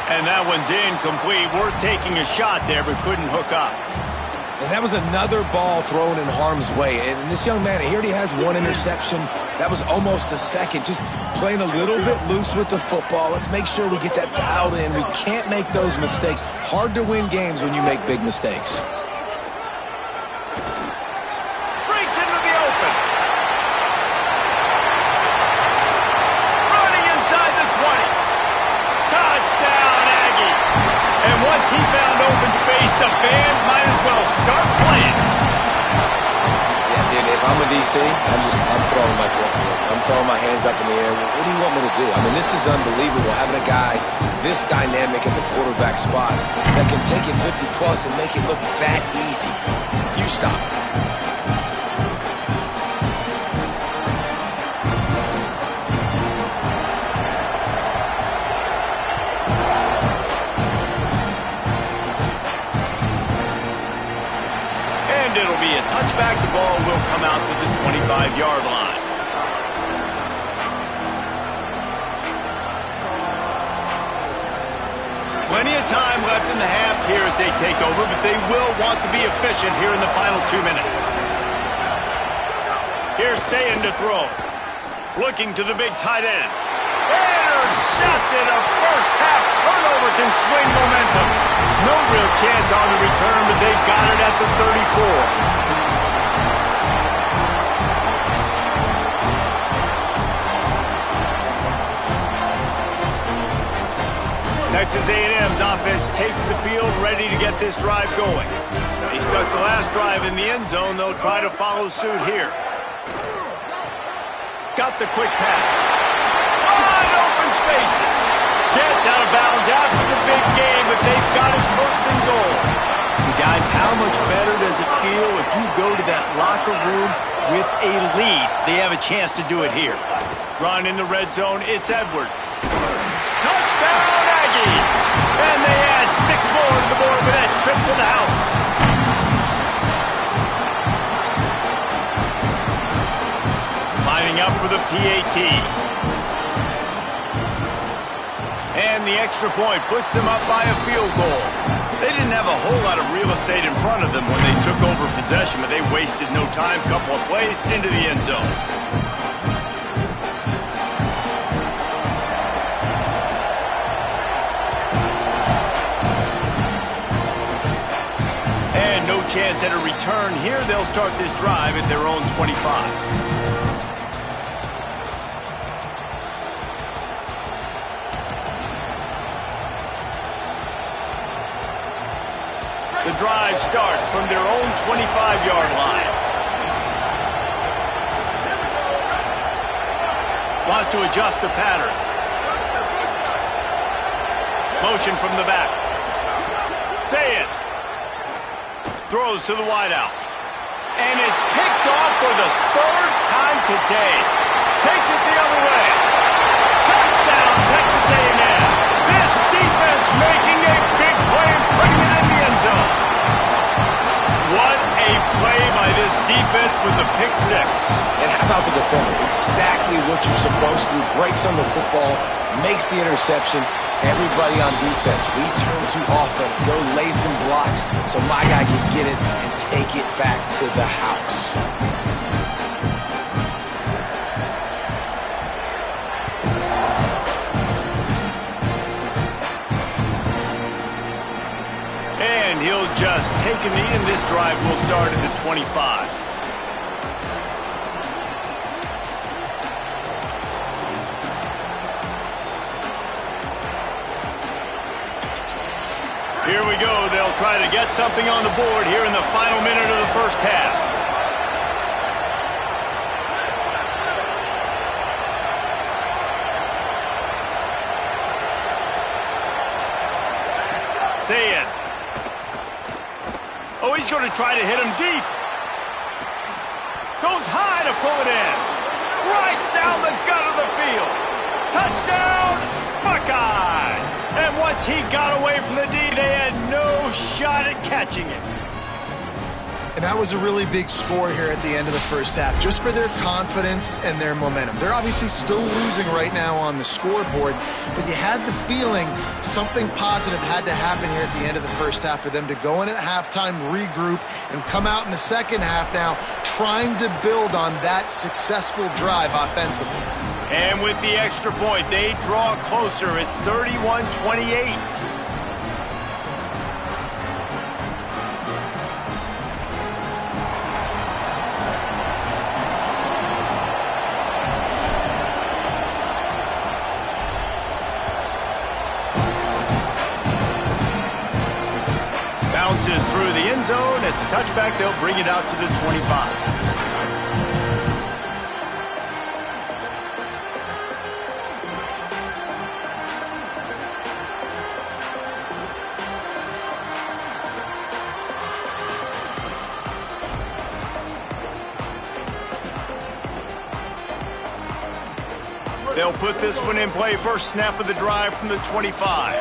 And that one's incomplete. Worth taking a shot there, but couldn't hook up. And that was another ball thrown in harm's way. And this young man, he already has 1 interception. That was almost a 2nd. Just playing a little bit loose with the football. Let's make sure we get that dialed in. We can't make those mistakes. Hard to win games when you make big mistakes. Breaks into the open. Running inside the 20. Touchdown, Aggie. And once he found open space, the band might as well start playing. Yeah, dude, if I'm a DC, I'm throwing I'm throwing my hands up in the air. What do you want me to do? I mean, this is unbelievable, having a guy this dynamic at the quarterback spot that can take it 50-plus and make it look that easy. You stop. It'll be a touchback. The ball will come out to the 25-yard line. Plenty of time left in the half here as they take over, but they will want to be efficient here in the final 2 minutes. Here's Sayin to throw. Looking to the big tight end. Intercepted. A first half turnover can swing momentum. No real chance on the return, but they've got it at the 34. Texas A&M's offense takes the field, ready to get this drive going. They stuck the last drive in the end zone. They'll try to follow suit here. Got the quick pass. Wide open spaces. Gets out of bounds after the big game, but they've got it first and goal. And guys, how much better does it feel if you go to that locker room with a lead? They have a chance to do it here. Run in the red zone, it's Edwards. Touchdown, Aggies! And they add 6 more to the board with that trip to the house. Lining up for the PAT. And the extra point puts them up by a field goal. They didn't have a whole lot of real estate in front of them when they took over possession, but they wasted no time. Couple of plays into the end zone. And no chance at a return here. They'll start this drive at their own 25. The drive starts from their own 25-yard line. Wants to adjust the pattern. Motion from the back. Say it. Throws to the wideout. And it's picked off for the 3rd time today. Takes it the other way. Touchdown, Texas A&M. This defense making a big play and putting it in the end zone. What a play by this defense with the pick 6. And how about the defender? Exactly what you're supposed to do. Breaks on the football, makes the interception. Everybody on defense, we turn to offense. Go lay some blocks so my guy can get it and take it back to the house. And he'll just take a knee, and this drive will start at the 25. Here we go. They'll try to get something on the board here in the final minute of the first half. Say it. Oh, he's going to try to hit him deep. Goes high to pull it in. Right down the gut of the field. Touchdown, Buckeye. And once he got away from the D, they had no shot at catching it. And that was a really big score here at the end of the first half, just for their confidence and their momentum. They're obviously still losing right now on the scoreboard, but you had the feeling something positive had to happen here at the end of the first half for them to go in at halftime, regroup, and come out in the second half now trying to build on that successful drive offensively. And with the extra point, they draw closer. It's 31-28. Bounces through the end zone. It's a touchback. They'll bring it out to the 25. They'll put this one in play. First snap of the drive from the 25.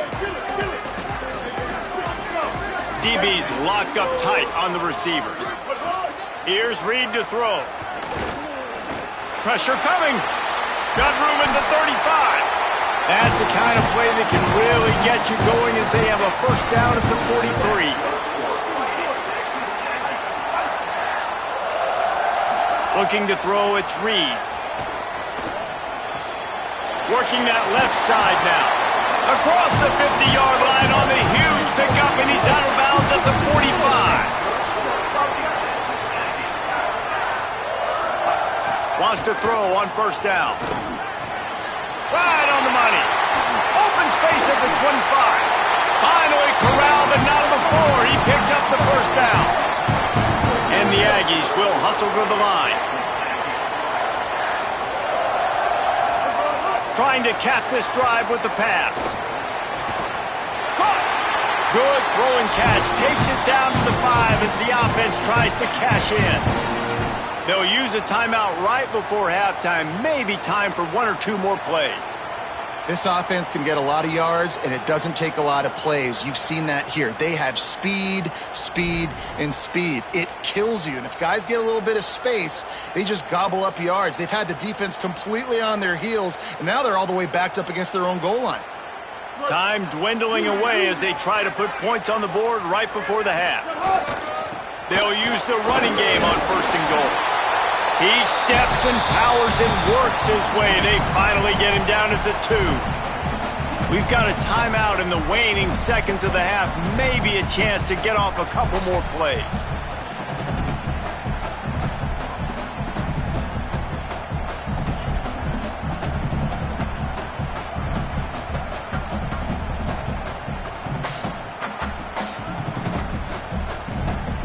DB's locked up tight on the receivers. Here's Reed to throw. Pressure coming. Got room at the 35. That's the kind of play that can really get you going as they have a first down at the 43. Looking to throw, it's Reed. Working that left side now. Across the 50-yard line on the huge pickup, and he's out of bounds at the 45. Wants to throw on first down. Right on the money. Open space at the 25. corralled, but not before. He picks up the first down. And the Aggies will hustle to the line. Trying to cap this drive with the pass. Caught. Good throw and catch. Takes it down to the 5 as the offense tries to cash in. They'll use a timeout right before halftime. Maybe time for 1 or 2 more plays. This offense can get a lot of yards, and it doesn't take a lot of plays. You've seen that here. They have speed, speed, and speed. It kills you. And if guys get a little bit of space, they just gobble up yards. They've had the defense completely on their heels, and now they're all the way backed up against their own goal line. Time dwindling away as they try to put points on the board right before the half. They'll use the running game on 1st and goal. He steps and powers and works his way. They finally get him down at the 2. We've got a timeout in the waning seconds of the half. Maybe a chance to get off a couple more plays.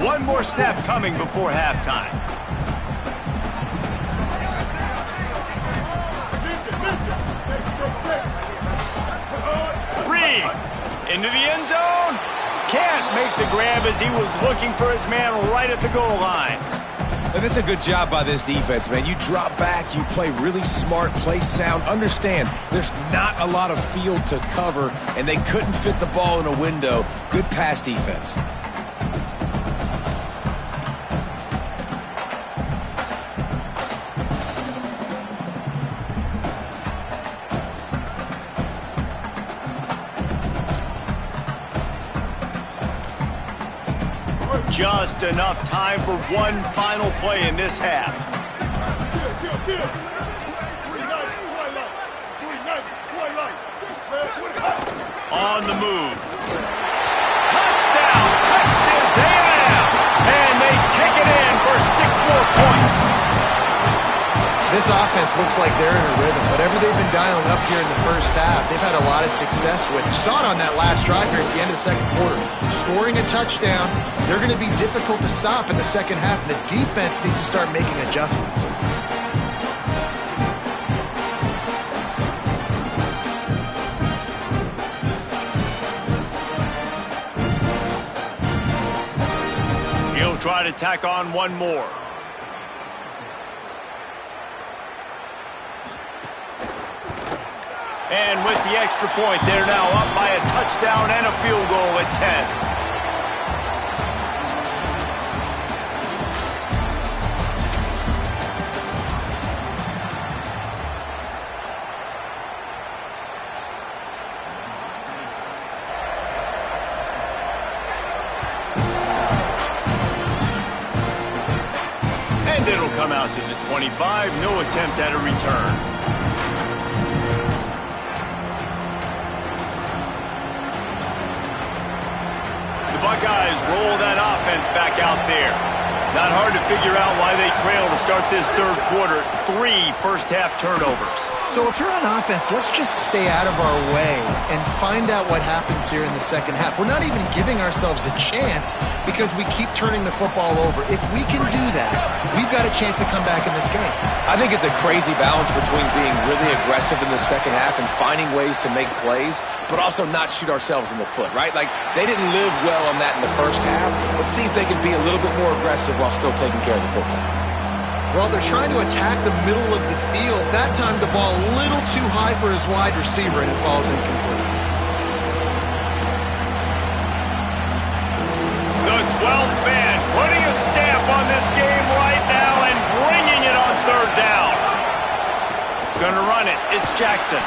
One more snap coming before halftime. Reed into the end zone. Can't make the grab as he was looking for his man right at the goal line. And that's a good job by this defense, man. You drop back, you play really smart, play sound. Understand, there's not a lot of field to cover, and they couldn't fit the ball in a window. Good pass defense. Just enough time for one final play in this half. On the move. Touchdown, Texas A&M! And they take it in for 6 more points. This offense looks like they're in a rhythm. Whatever they've been dialing up here in the first half, they've had a lot of success with. You saw it on that last drive here at the end of the second quarter. Scoring a touchdown, they're going to be difficult to stop in the second half. The defense needs to start making adjustments. He'll try to tack on one more. And with the extra point, they're now up by a touchdown and a field goal at 10. And it'll come out to the 25. No attempt at a return. Buckeyes roll that offense back out there. Not hard to figure out why they trail to start this third quarter. 3 first-half turnovers. So if you're on offense, let's just stay out of our way and find out what happens here in the second half. We're not even giving ourselves a chance because we keep turning the football over. If we can do that, we've got a chance to come back in this game. I think it's a crazy balance between being really aggressive in the second half and finding ways to make plays, but also not shoot ourselves in the foot, right? Like, they didn't live well on that in the first half. Let's see if they can be a little bit more aggressive while still taking care of the football. Well, they're trying to attack the middle of the field. That time the ball a little too high for his wide receiver, and it falls incomplete. The 12th man putting a stamp on this game right now and bringing it on third down. Gonna run it. It's Jackson.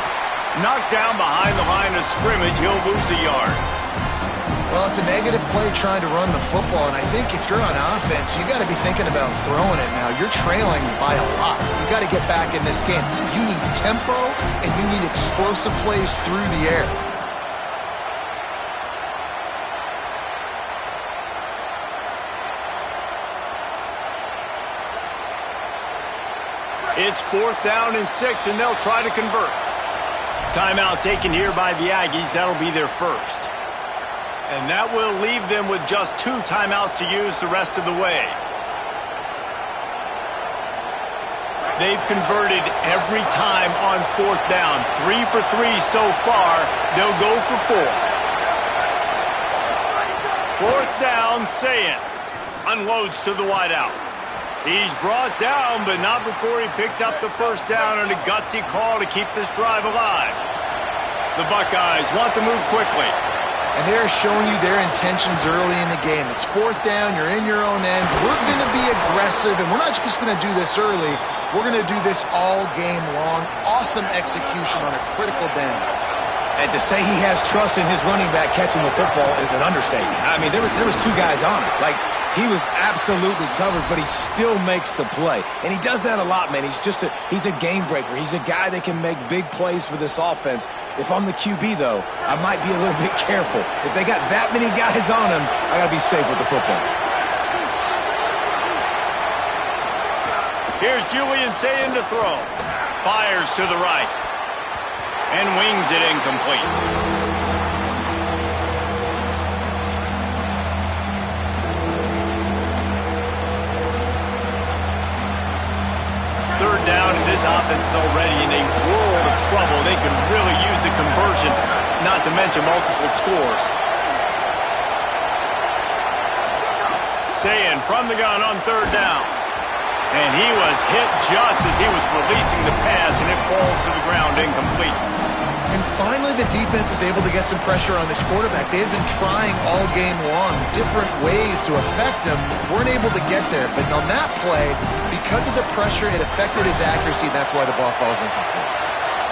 Knocked down behind the line of scrimmage. He'll lose a yard. Well, it's a negative play trying to run the football, and I think if you're on offense, you got to be thinking about throwing it now. You're trailing by a lot. You got to get back in this game. You need tempo, and you need explosive plays through the air. It's 4th down and 6, and they'll try to convert. Timeout taken here by the Aggies. That'll be their first. And that will leave them with just 2 timeouts to use the rest of the way. They've converted every time on 4th down. 3 for 3 so far. They'll go for 4. 4th down, Sayin unloads to the wideout. He's brought down, but not before he picks up the 1st down and a gutsy call to keep this drive alive. The Buckeyes want to move quickly. And they're showing you their intentions early in the game. It's 4th down, you're in your own end. We're going to be aggressive, and we're not just going to do this early. We're going to do this all game long. Awesome execution on a critical down. And to say he has trust in his running back catching the football is an understatement. I mean, there was 2 guys on him. Like, he was absolutely covered, but he still makes the play. And he does that a lot, man. He's a game breaker. He's a guy that can make big plays for this offense. If I'm the QB, though, I might be a little bit careful. If they got that many guys on him, I got to be safe with the football. Here's Julian Sayin to throw. Fires to the right. And wings it incomplete. Third down, and this offense is already in a world of trouble. They could really use a conversion, not to mention multiple scores. Sayin from the gun on 3rd down. And he was hit just as he was releasing the pass, and it falls to the ground incomplete. And finally, the defense is able to get some pressure on this quarterback. They've been trying all game long different ways to affect him. Weren't able to get there. But on that play, because of the pressure, it affected his accuracy. That's why the ball falls incomplete.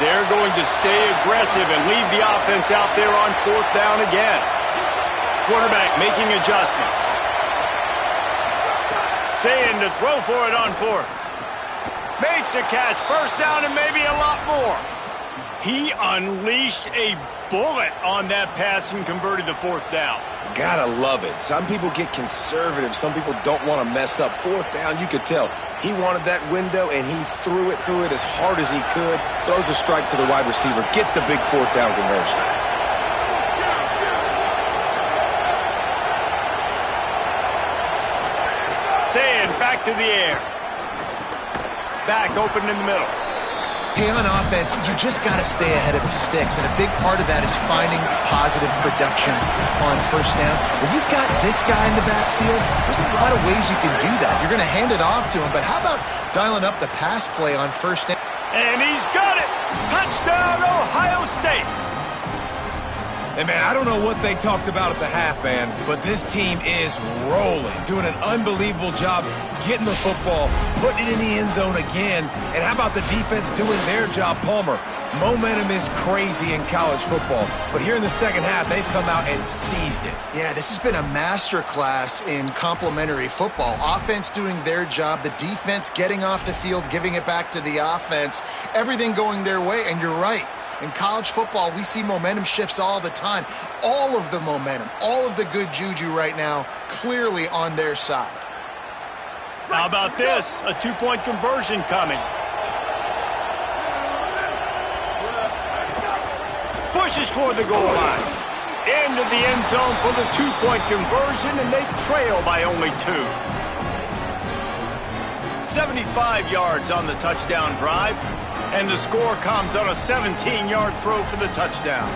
They're going to stay aggressive and leave the offense out there on 4th down again. Quarterback making adjustments. Sayin to throw for it on 4th. Makes a catch. 1st down and maybe a lot more. He unleashed a bullet on that pass and converted the 4th down. Gotta love it. Some people get conservative. Some people don't want to mess up. 4th down, you could tell. He wanted that window, and he threw it as hard as he could. Throws a strike to the wide receiver. Gets the big 4th down conversion. Sayin back to the air. Back open in the middle. Hey, on offense, you just got to stay ahead of the sticks, and a big part of that is finding positive production on 1st down. When you've got this guy in the backfield, there's a lot of ways you can do that. You're going to hand it off to him, but how about dialing up the pass play on 1st down? And he's got it! Touchdown, Ohio State! And, man, I don't know what they talked about at the half, man, but this team is rolling, doing an unbelievable job getting the football, putting it in the end zone again. And how about the defense doing their job, Palmer? Momentum is crazy in college football, but here in the second half, they've come out and seized it. Yeah, this has been a masterclass in complementary football. Offense doing their job, the defense getting off the field, giving it back to the offense, everything going their way, and you're right. In college football, we see momentum shifts all the time. All of the momentum, all of the good juju right now, clearly on their side. How about this? A 2-point conversion coming. Pushes toward the goal line. Into the end zone for the 2-point conversion, and they trail by only 2. 75 yards on the touchdown drive. And the score comes on a 17-yard throw for the touchdown.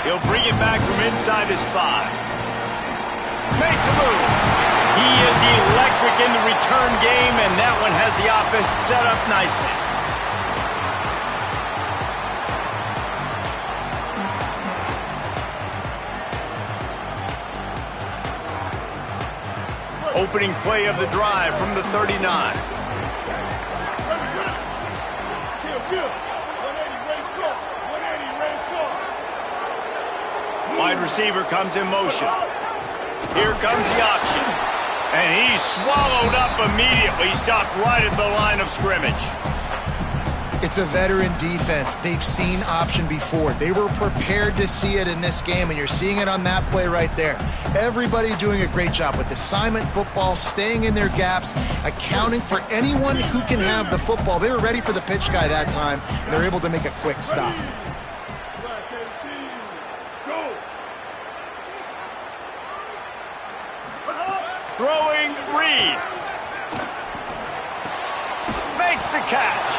He'll bring it back from inside his 5. Makes a move. He is electric in the return game, and that one has the offense set up nicely. Opening play of the drive from the 39. Wide receiver comes in motion. Here comes the option. And he's swallowed up immediately. Stopped right at the line of scrimmage. It's a veteran defense. They've seen option before. They were prepared to see it in this game, and you're seeing it on that play right there. Everybody doing a great job with assignment football, staying in their gaps, accounting for anyone who can have the football. They were ready for the pitch guy that time, and they're able to make a quick stop. Throwing Reed. Makes the catch.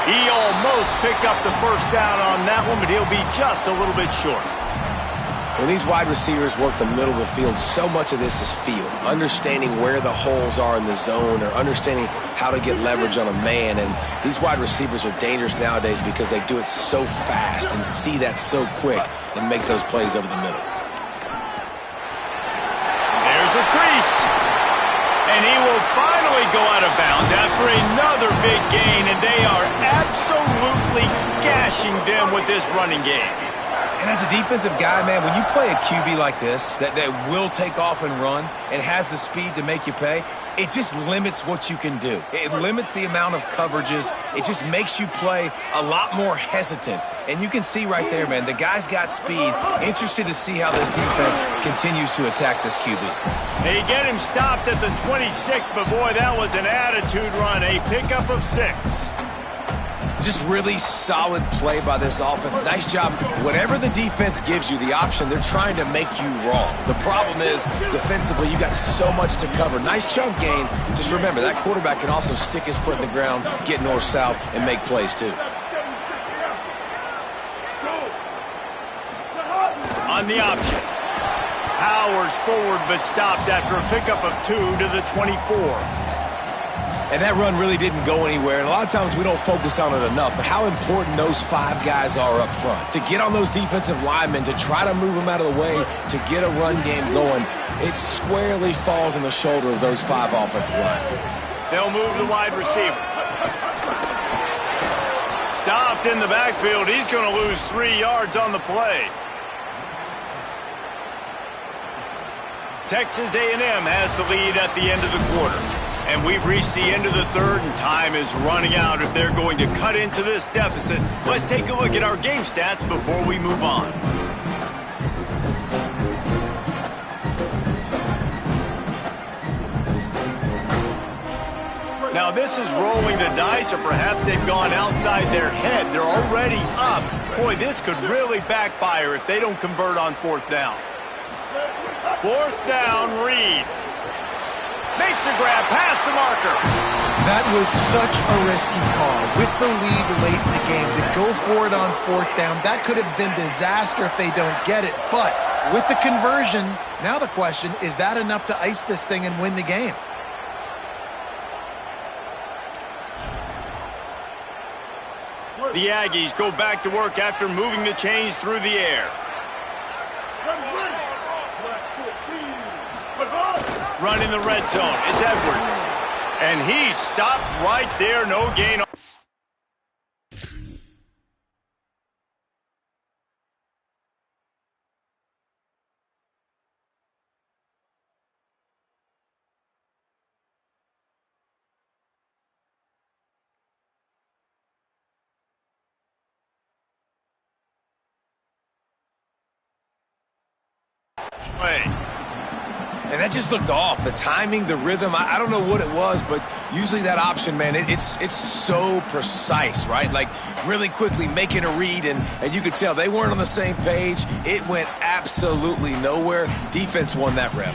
He almost picked up the first down on that one, but he'll be just a little bit short. When these wide receivers work the middle of the field, so much of this is feel. Understanding where the holes are in the zone or understanding how to get leverage on a man. And these wide receivers are dangerous nowadays because they do it so fast and see that so quick and make those plays over the middle. There's a crease. And he will finally go out of bounds after another big gain, and they are absolutely gashing them with this running game. And as a defensive guy, man, when you play a QB like this that will take off and run and has the speed to make you pay, it just limits what you can do. It limits the amount of coverages. It just makes you play a lot more hesitant. And you can see right there, man, the guy's got speed. Interested to see how this defense continues to attack this QB. They get him stopped at the 26, but boy, that was an attitude run. A pickup of 6. Just really solid play by this offense. Nice job. Whatever the defense gives you, the option, they're trying to make you wrong. The problem is, defensively, you got so much to cover. Nice chunk gain. Just remember, that quarterback can also stick his foot in the ground, get north-south, and make plays too. On the option. Powers forward, but stopped after a pickup of 2 to the 24. And that run really didn't go anywhere. And a lot of times we don't focus on it enough. But how important those 5 guys are up front. To get on those defensive linemen, to try to move them out of the way, to get a run game going, it squarely falls on the shoulder of those 5 offensive linemen. They'll move the wide receiver. Stopped in the backfield. He's going to lose 3 yards on the play. Texas A&M has the lead at the end of the quarter. And we've reached the end of the third, and time is running out if they're going to cut into this deficit. Let's take a look at our game stats before we move on. Now, this is rolling the dice, or perhaps they've gone outside their head. They're already up. Boy, this could really backfire if they don't convert on 4th down. 4th down, Reed. Makes a grab past the marker. That was such a risky call. With the lead late in the game, to go for it on 4th down, that could have been disaster if they don't get it. But with the conversion, now the question, is that enough to ice this thing and win the game? The Aggies go back to work after moving the chains through the air. Run in the red zone. It's Edwards. And he's stopped right there. No gain. And that just looked off. The timing, the rhythm, I don't know what it was, but usually that option, man, it's so precise, right? Like really quickly making a read, and you could tell they weren't on the same page. It went absolutely nowhere. Defense won that rep.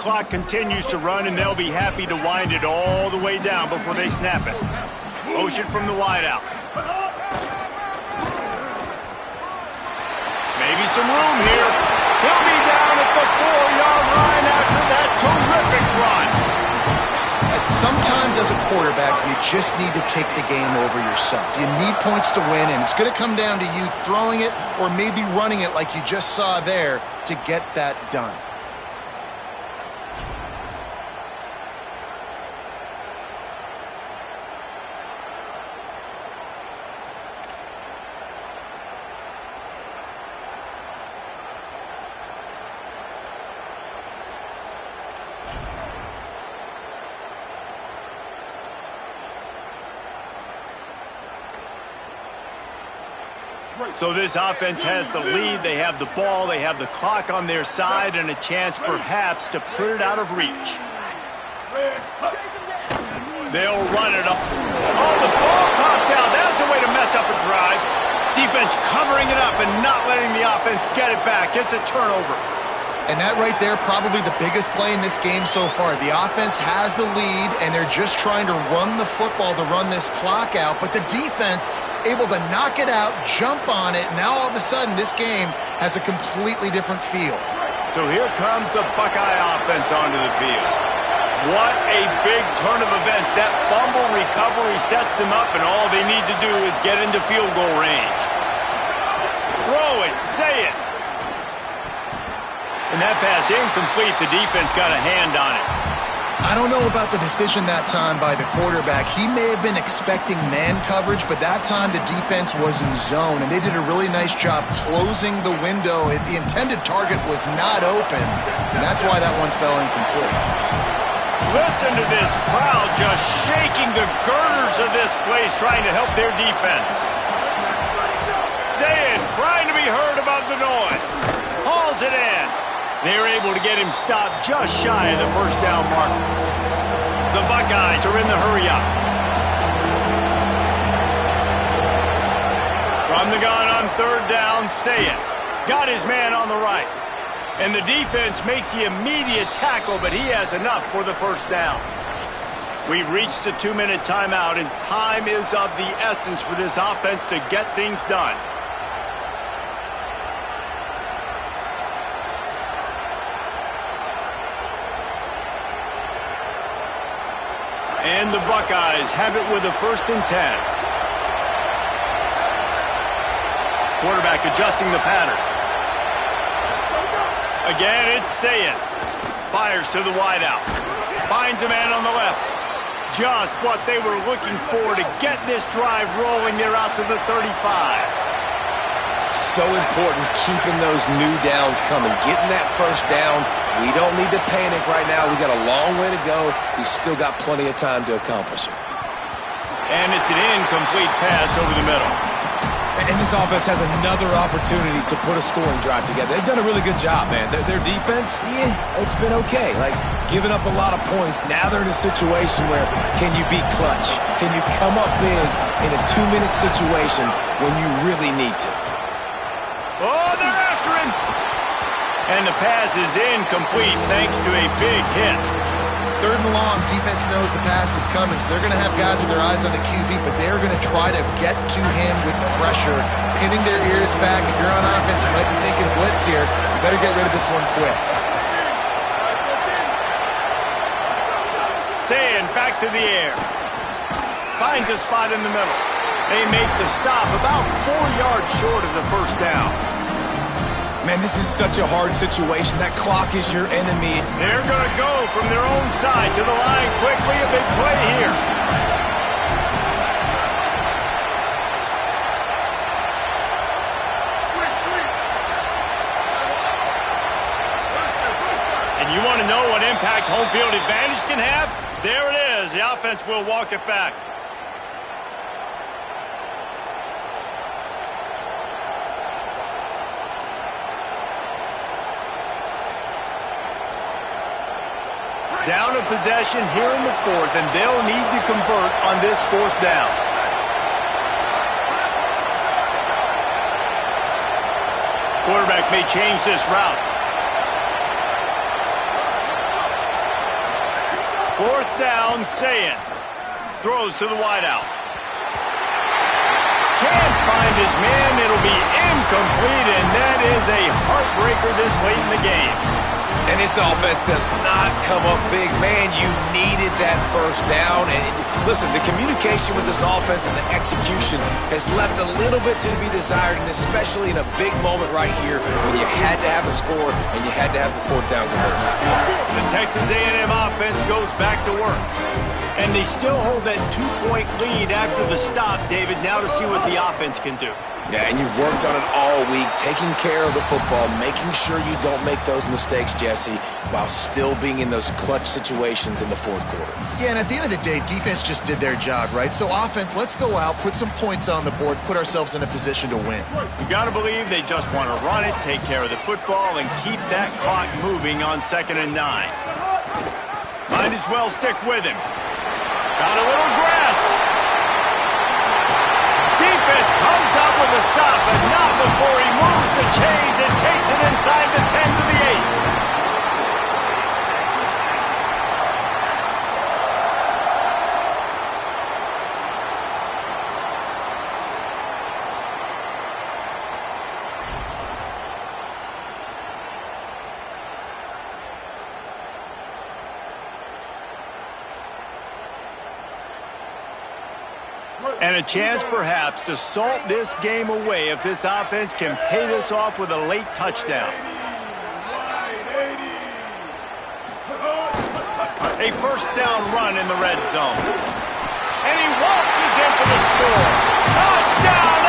Clock continues to run, and they'll be happy to wind it all the way down before they snap it. Motion from the wideout. Maybe some room here. He'll be down at the 4-yard line after that terrific run. Sometimes as a quarterback, you just need to take the game over yourself. You need points to win, and it's going to come down to you throwing it or maybe running it like you just saw there to get that done. So this offense has the lead. They have the ball. They have the clock on their side and a chance perhaps to put it out of reach. They'll run it up. Oh, the ball popped out. That's a way to mess up a drive. Defense covering it up and not letting the offense get it back. It's a turnover. And that right there, probably the biggest play in this game so far. The offense has the lead, and they're just trying to run the football to run this clock out. But the defense able to knock it out, jump on it. Now all of a sudden, this game has a completely different feel. So here comes the Buckeye offense onto the field. What a big turn of events. That fumble recovery sets them up, and all they need to do is get into field goal range. Throw it. Say it. And that pass incomplete. The defense got a hand on it. I don't know about the decision that time by the quarterback. He may have been expecting man coverage, but that time the defense was in zone, and they did a really nice job closing the window. The intended target was not open, and that's why that one fell incomplete. Listen to this crowd just shaking the girders of this place, trying to help their defense. Saying, trying to be heard about the noise. Hauls it in. They're able to get him stopped just shy of the first down marker. The Buckeyes are in the hurry-up. From the gun on third down, Saying. Got his man on the right. And the defense makes the immediate tackle, but he has enough for the first down. We've reached the 2-minute timeout, and time is of the essence for this offense to get things done. And the Buckeyes have it with a 1st and 10. Quarterback adjusting the pattern. Again, it's Saying. Fires to the wideout. Finds a man on the left. Just what they were looking for to get this drive rolling. They're out to the 35. So important keeping those new downs coming. Getting that first down. We don't need to panic right now. We got a long way to go. We still got plenty of time to accomplish it. And it's an incomplete pass over the middle. And this offense has another opportunity to put a scoring drive together. They've done a really good job, man. Their defense, yeah, it's been okay. Like, giving up a lot of points. Now they're in a situation where can you be clutch? Can you come up big in a 2-minute situation when you really need to? Oh, they're after him! And the pass is incomplete thanks to a big hit. 3rd and long, defense knows the pass is coming, so they're going to have guys with their eyes on the QB, but they're going to try to get to him with pressure, pinning their ears back. If you're on offense, you might be thinking blitz here. You better get rid of this one quick. Saying back to the air. Finds a spot in the middle. They make the stop about 4 yards short of the first down. Man, this is such a hard situation. That clock is your enemy. They're going to go from their own side to the line quickly. A big play here. And you want to know what impact home field advantage can have? There it is. The offense will walk it back. Down a possession here in the 4th, and they'll need to convert on this 4th down. Quarterback may change this route. 4th down, Saying. Throws to the wideout. Can't find his man. It'll be incomplete, and that is a heartbreaker this late in the game. And this offense does not come up big. Man, you needed that first down. And listen, the communication with this offense and the execution has left a little bit to be desired, and especially in a big moment right here when you had to have a score and you had to have the 4th down conversion. The Texas A&M offense goes back to work. And they still hold that 2-point lead after the stop, David. Now to see what the offense can do. Yeah, and you've worked on it all week, taking care of the football, making sure you don't make those mistakes, Jesse, while still being in those clutch situations in the fourth quarter. Yeah, and at the end of the day, defense just did their job, right? So offense, let's go out, put some points on the board, put ourselves in a position to win. You got to believe they just want to run it, take care of the football, and keep that clock moving on 2nd and 9. Might as well stick with him. Got a little grass. Defense comes up with a stop, but not before he moves the chains and takes it inside the 10 to the 8. And a chance, perhaps, to salt this game away if this offense can pay this off with a late touchdown. A first down run in the red zone. And he waltzes in for the score. Touchdown,